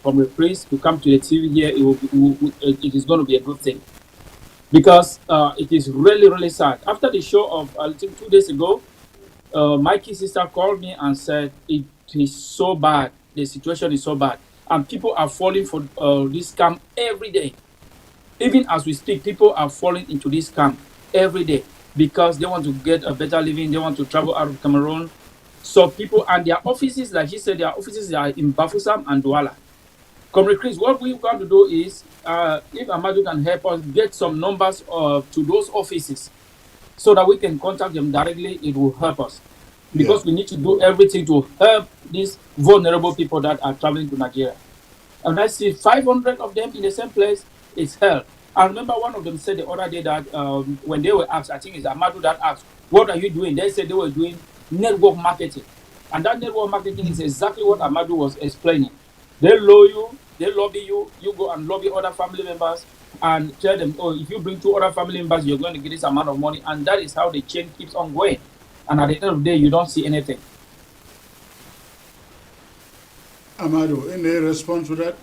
Comrade Prince to come to the TV here, it is going to be a good thing. Because it is really, really sad. After the show of, I think 2 days ago, Mikey's sister called me and said it is so bad. The situation is so bad, and people are falling for this scam every day. Even as we speak, people are falling into this scam every day because they want to get a better living. They want to travel out of Cameroon. So people and their offices, like he said, their offices are in Bafusam and Douala. Comrade Chris, what we want to do is, if Amadou can help us get some numbers to those offices so that we can contact them directly, it will help us. Because we need to do everything to help these vulnerable people that are traveling to Nigeria. And I see 500 of them in the same place, it's hell. I remember one of them said the other day that when they were asked, I think it's Amadou that asked, what are you doing? They said they were doing network marketing. And that network marketing is exactly what Amadou was explaining. They lobby you, you go and lobby other family members and tell them, oh, if you bring 2 other family members, you're going to get this amount of money. And that is how the chain keeps on going. And at the end of the day, you don't see anything. Amadou, any response to that?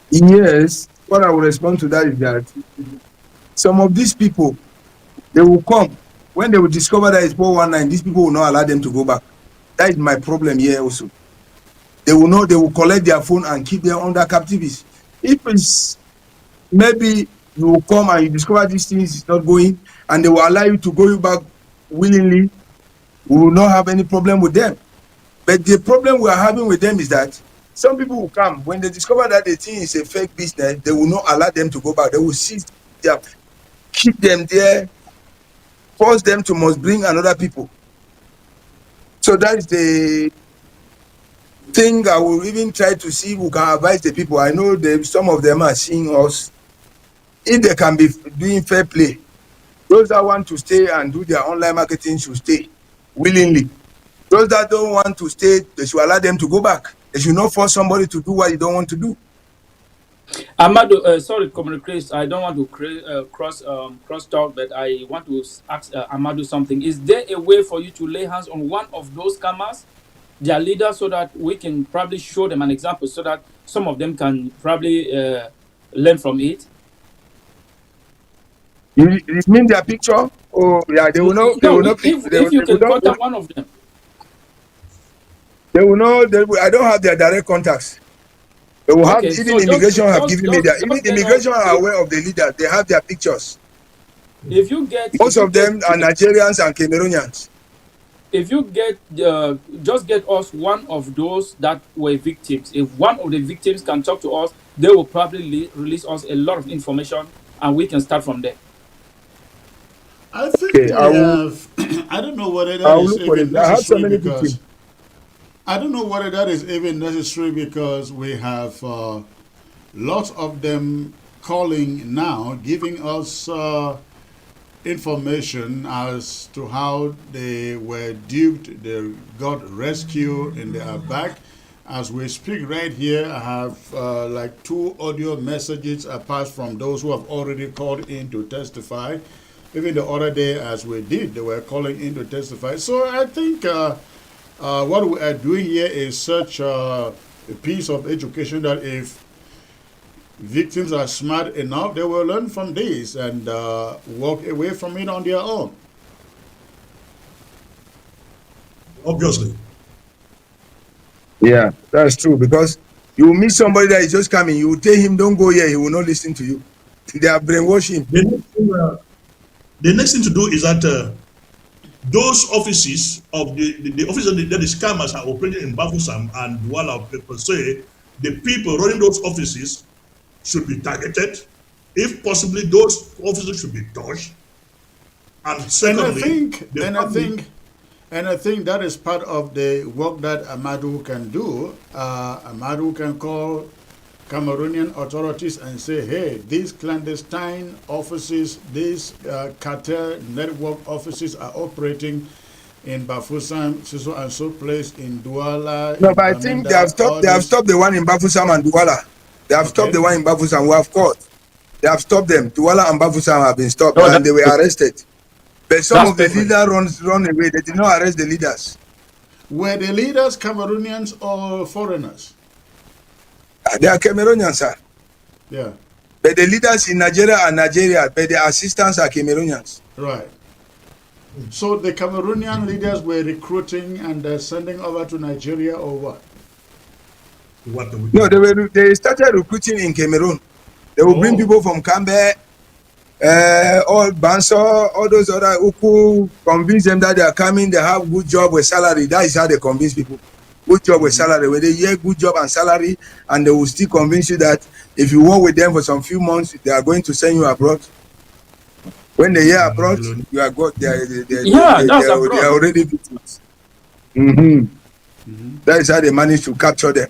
Yes, what I will respond to that is that some of these people, they will come. When they will discover that it's 419, these people will not allow them to go back. That is my problem here also. They will know, they will collect their phone and keep them under captivity. If it's maybe you will come and you discover these things is not going, and they will allow you to go back willingly, we will not have any problem with them. But the problem we are having with them is that some people will come, when they discover that the thing is a fake business, they will not allow them to go back. They will seize them, keep them there, force them to must bring another people. So that is the thing I will even try to see who can advise the people. I know some of them are seeing us. If they can be doing fair play, those that want to stay and do their online marketing should stay willingly. Those that don't want to stay, they should allow them to go back. They should not force somebody to do what you don't want to do. Amadou, sorry, Comrade Chris, I don't want to cross talk, but I want to ask Amadou something. Is there a way for you to lay hands on one of those scammers, their leader, so that we can probably show them an example, so that some of them can probably learn from it? You mean their picture? Oh, yeah, they will know. They will not. If you can contact one of them. They will know. I don't have their direct contacts. They will have, even immigration have given me that. Even immigration are aware of the leaders. They have their pictures. If you get most of them are Nigerians and Cameroonians. If you get just get us one of those that were victims. If one of the victims can talk to us, they will probably release us a lot of information, and we can start from there. I think we have. I don't know whether that is even necessary because I don't know whether that is even necessary because we have lots of them calling now, giving us information as to how they were duped, they got rescued, and they are back. As we speak right here, I have like 2 audio messages apart from those who have already called in to testify. Even the other day, as we did, they were calling in to testify. So I think what we are doing here is such a piece of education that if victims are smart enough, they will learn from this and walk away from it on their own. Obviously. Yeah, that's true, because you will meet somebody that is just coming, you will tell him, don't go here, he will not listen to you. They are brainwashing. The next thing to do is that those offices of the offices that the scammers are operating in Bafusam and Douala, people say the people running those offices should be targeted. If possibly, those offices should be touched. And secondly, and I think that is part of the work that Amadou can do. Amadou can call Cameroonian authorities and say, hey, these clandestine offices, these cartel network offices are operating in Bafoussam, so and so place in Douala, No, in but I think they have Bamenda, stopped. all They have this. stopped the one in Bafoussam and Douala. They have stopped the one in Bafoussam. We have caught. They have stopped them. Douala and Bafoussam have been stopped, Oh, and they were arrested. But some that's of the perfect. leaders run away. They did not arrest the leaders. Were the leaders Cameroonians or foreigners? They are Cameroonians, sir. Yeah. But the leaders in Nigeria are Nigeria, but the assistants are Cameroonians. Right. So the Cameroonian leaders were recruiting and sending over to Nigeria or what? No, they started recruiting in Cameroon. They will bring people from Cambe, all Banso, all those other who convince them that they are coming, they have good job with salary. That is how they convince people. Good job with salary. When they hear good job and salary, and they will still convince you that if you work with them for some few months, they are going to send you abroad. When they hear abroad, you are good. They are already victims. That is how they manage to capture them.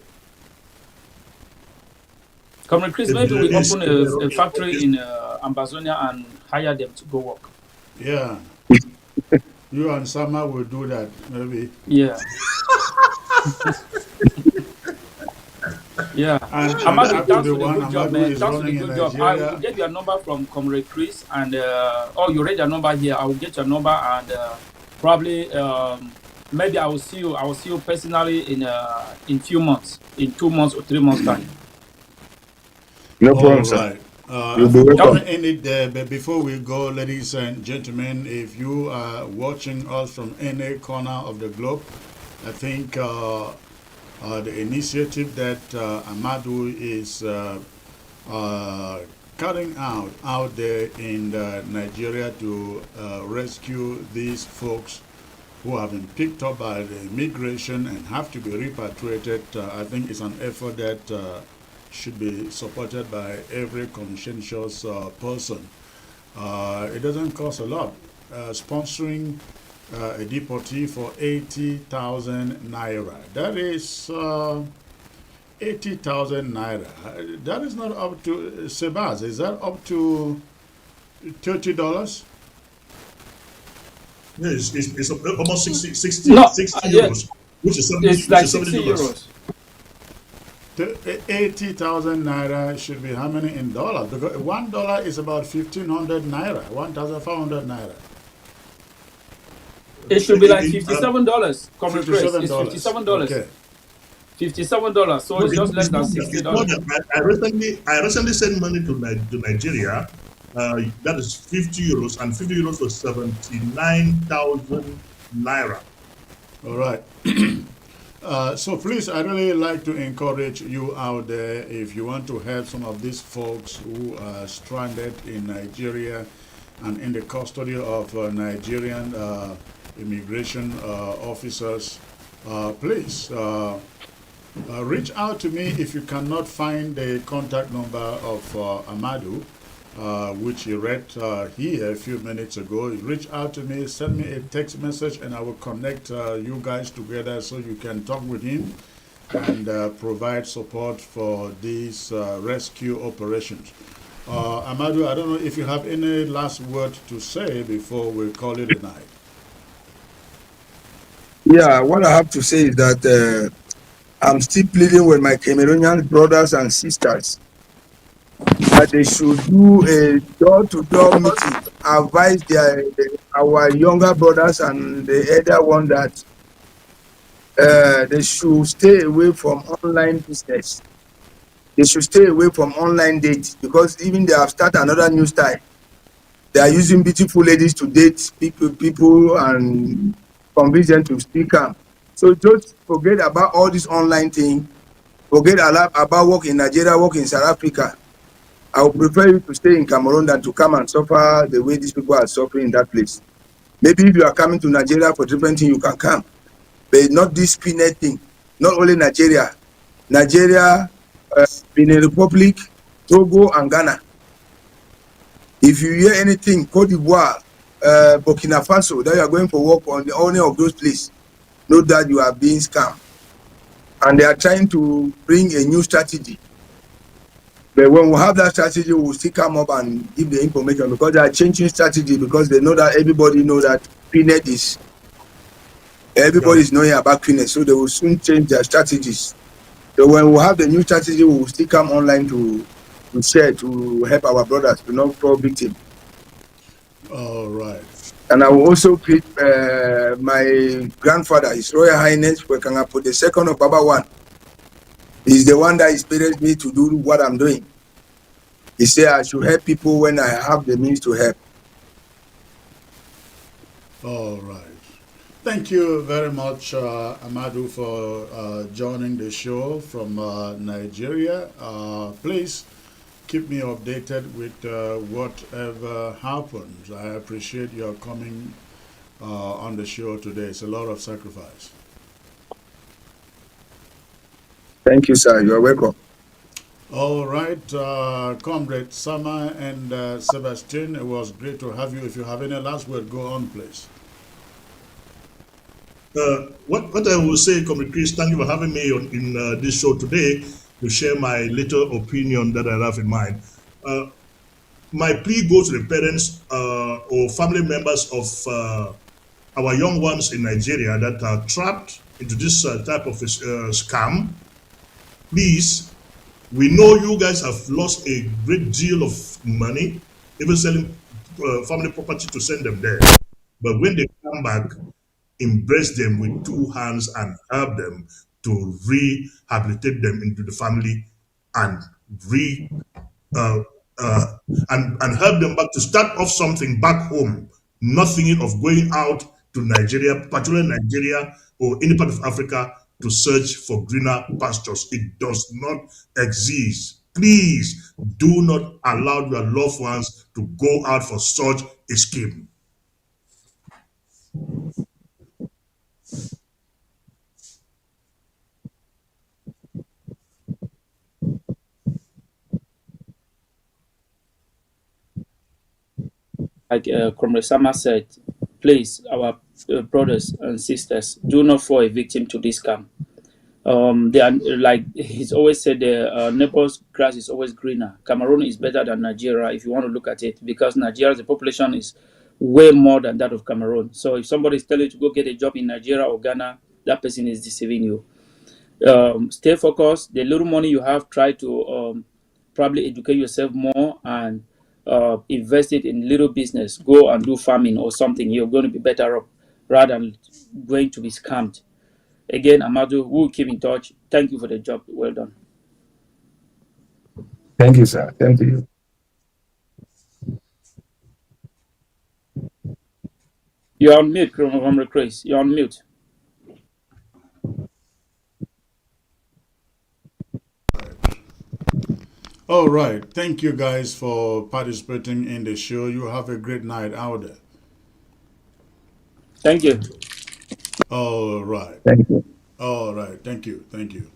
Comrade Chris, maybe we open a factory in Ambazonia and hire them to go work. Yeah. You and Sama will do that, maybe. Yeah. Yeah. And Amadu, thanks the for the one good job, Amadu man. is Thanks for the running good in job. I Nigeria. will get your number from Comrade Chris, and you read your number here. I will get your number, and probably maybe I will see you. I will see you personally in few months, in 2 months or 3 months time. No problem, sir. You'll be welcome. In it there, but before we go, ladies and gentlemen, if you are watching us from any corner of the globe, I think the initiative that Amadu is carrying out there in Nigeria to rescue these folks who have been picked up by the immigration and have to be repatriated, I think it's an effort that should be supported by every conscientious person. It doesn't cost a lot. Sponsoring a deportee for 80,000 naira. That is 80,000 naira. That is not up to Sebaz. Is that up to $30? Yeah, it's almost 60 euros, which is it's like 60 euros. 80,000 naira should be how many in dollars? Because $1 is about 1,500 naira, 1,500 naira. It should be like $57. Comrade Chris, it's $57. Okay. $57. So it's just less than $60. I recently sent money to Nigeria. That is 50 euros, and 50 euros was 79,000 naira. All right. So please, I really like to encourage you out there, if you want to help some of these folks who are stranded in Nigeria and in the custody of Nigerian immigration officers, please reach out to me if you cannot find the contact number of Amadu, which you read here a few minutes ago. Reach out to me, send me a text message, and I will connect you guys together so you can talk with him and provide support for these rescue operations. Amadu, I don't know if you have any last word to say before we call it a night. Yeah, what I have to say is that I'm still pleading with my Cameroonian brothers and sisters that they should do a door-to-door meeting, advise our younger brothers and the elder one that they should stay away from online business. They should stay away from online dates, because even they have started another new style. They are using beautiful ladies to date people and convince them to still come. So just forget about all this online thing. Forget about work in Nigeria, work in South Africa. I would prefer you to stay in Cameroon than to come and suffer the way these people are suffering in that place. Maybe if you are coming to Nigeria for different things, you can come. But not this peanut thing. Not only Nigeria. Benin Republic, Togo, and Ghana. If you hear anything, Cote d'Ivoire, Burkina Faso, that you are going for work on any of those places, know that you are being scammed. And they are trying to bring a new strategy. But when we have that strategy, we will still come up and give the information, because they are changing strategy, because they know that everybody knows that peanut is Everybody's knowing about cleaners, so they will soon change their strategies. So when we have the new strategy, we will still come online to share, to help our brothers to not fall victim. All right. And I will also greet my grandfather, His Royal Highness Wekangapo, the second of Baba One. He's the one that inspires me to do what I'm doing. He said I should help people when I have the means to help. All right. Thank you very much, Amadou, for joining the show from Nigeria. Please keep me updated with whatever happens. I appreciate your coming on the show today. It's a lot of sacrifice. Thank you, sir. You are welcome. All right, Comrade Sama and Sebastian, it was great to have you. If you have any last word, go on, please. What I will say, Comrade Chris, thank you for having me in this show today to share my little opinion that I have in mind. My plea goes to the parents or family members of our young ones in Nigeria that are trapped into this type of scam. Please, we know you guys have lost a great deal of money, even selling family property to send them there. But when they come back, embrace them with two hands and help them to rehabilitate them into the family and and help them back to start off something back home. Nothing of going out to Nigeria, particularly Nigeria or any part of Africa, to search for greener pastures. It does not exist. Please do not allow your loved ones to go out for such a scheme. Like Comrade Sama said, please, our brothers and sisters, do not fall a victim to this scam. They are, like he's always said, the neighbor's grass is always greener. Cameroon is better than Nigeria if you want to look at it, because Nigeria's population is way more than that of Cameroon. So if somebody is telling you to go get a job in Nigeria or Ghana, that person is deceiving you. Stay focused. The little money you have, try to probably educate yourself more and invest it in little business. Go and do farming or something. You're going to be better off rather than going to be scammed. Again, Amadou, we'll keep in touch. Thank you for the job. Well done. Thank you, sir. Thank you. You're on mute, Comrade Chris. You're on mute. All right. Thank you guys for participating in the show. You have a great night out there. Thank you. All right. Thank you. All right. Thank you. Thank you.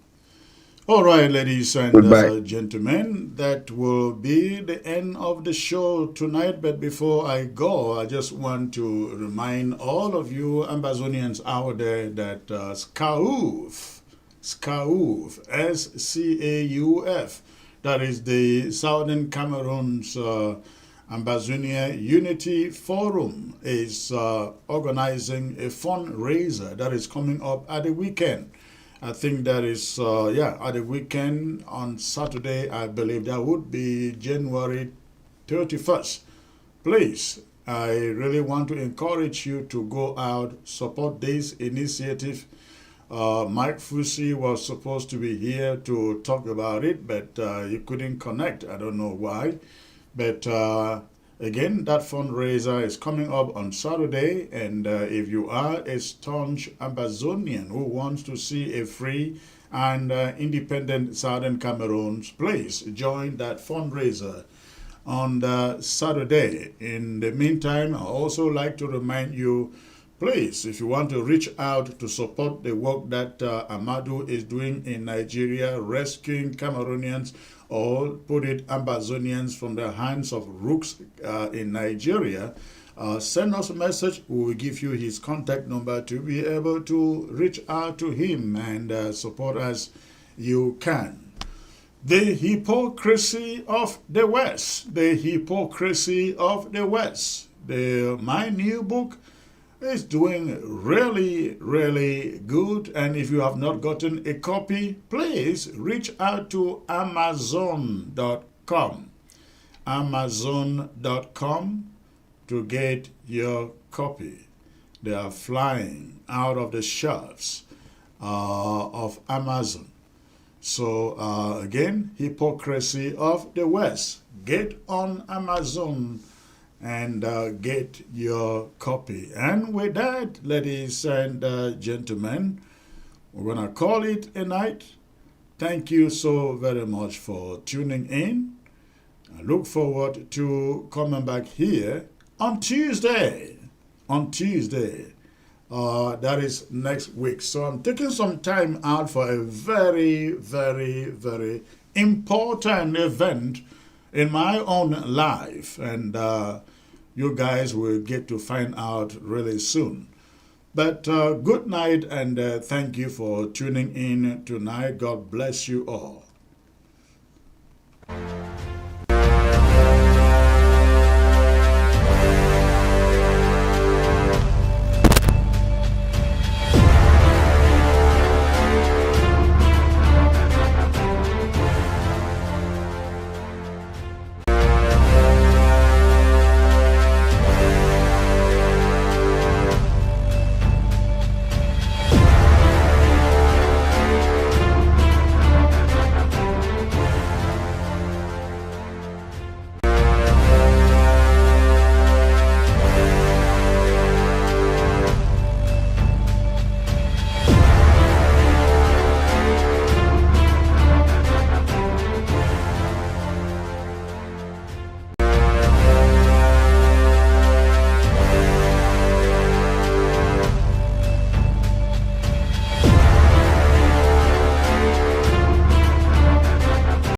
All right, ladies and gentlemen, that will be the end of the show tonight. But before I go, I just want to remind all of you Amazonians out there that SCAUF, SCAUF, that is the Southern Cameroon's Ambazonia Unity Forum, is organizing a fundraiser that is coming up at the weekend. I think that is, at the weekend on Saturday, I believe that would be January 31st. Please, I really want to encourage you to go out, support this initiative. Mike Fusi was supposed to be here to talk about it, but he couldn't connect. I don't know why. But again, that fundraiser is coming up on Saturday, and if you are a staunch Ambazonian who wants to see a free and independent Southern Cameroon, please join that fundraiser on Saturday. In the meantime, I also like to remind you, please, if you want to reach out to support the work that Amadou is doing in Nigeria, rescuing Cameroonians, or put it Ambazonians from the hands of rooks in Nigeria, send us a message. We will give you his contact number to be able to reach out to him and support as you can. The hypocrisy of the West. The hypocrisy of the West. My new book is doing really, really good. And if you have not gotten a copy, please reach out to Amazon.com. Amazon.com to get your copy. They are flying out of the shelves of Amazon. So again, Hypocrisy of the West. Get on Amazon and get your copy. And with that, ladies and gentlemen, we're going to call it a night. Thank you so very much for tuning in. I look forward to coming back here on Tuesday. That is next week. So I'm taking some time out for a very, very, very important event in my own life. And you guys will get to find out really soon. But good night and thank you for tuning in tonight. God bless you all.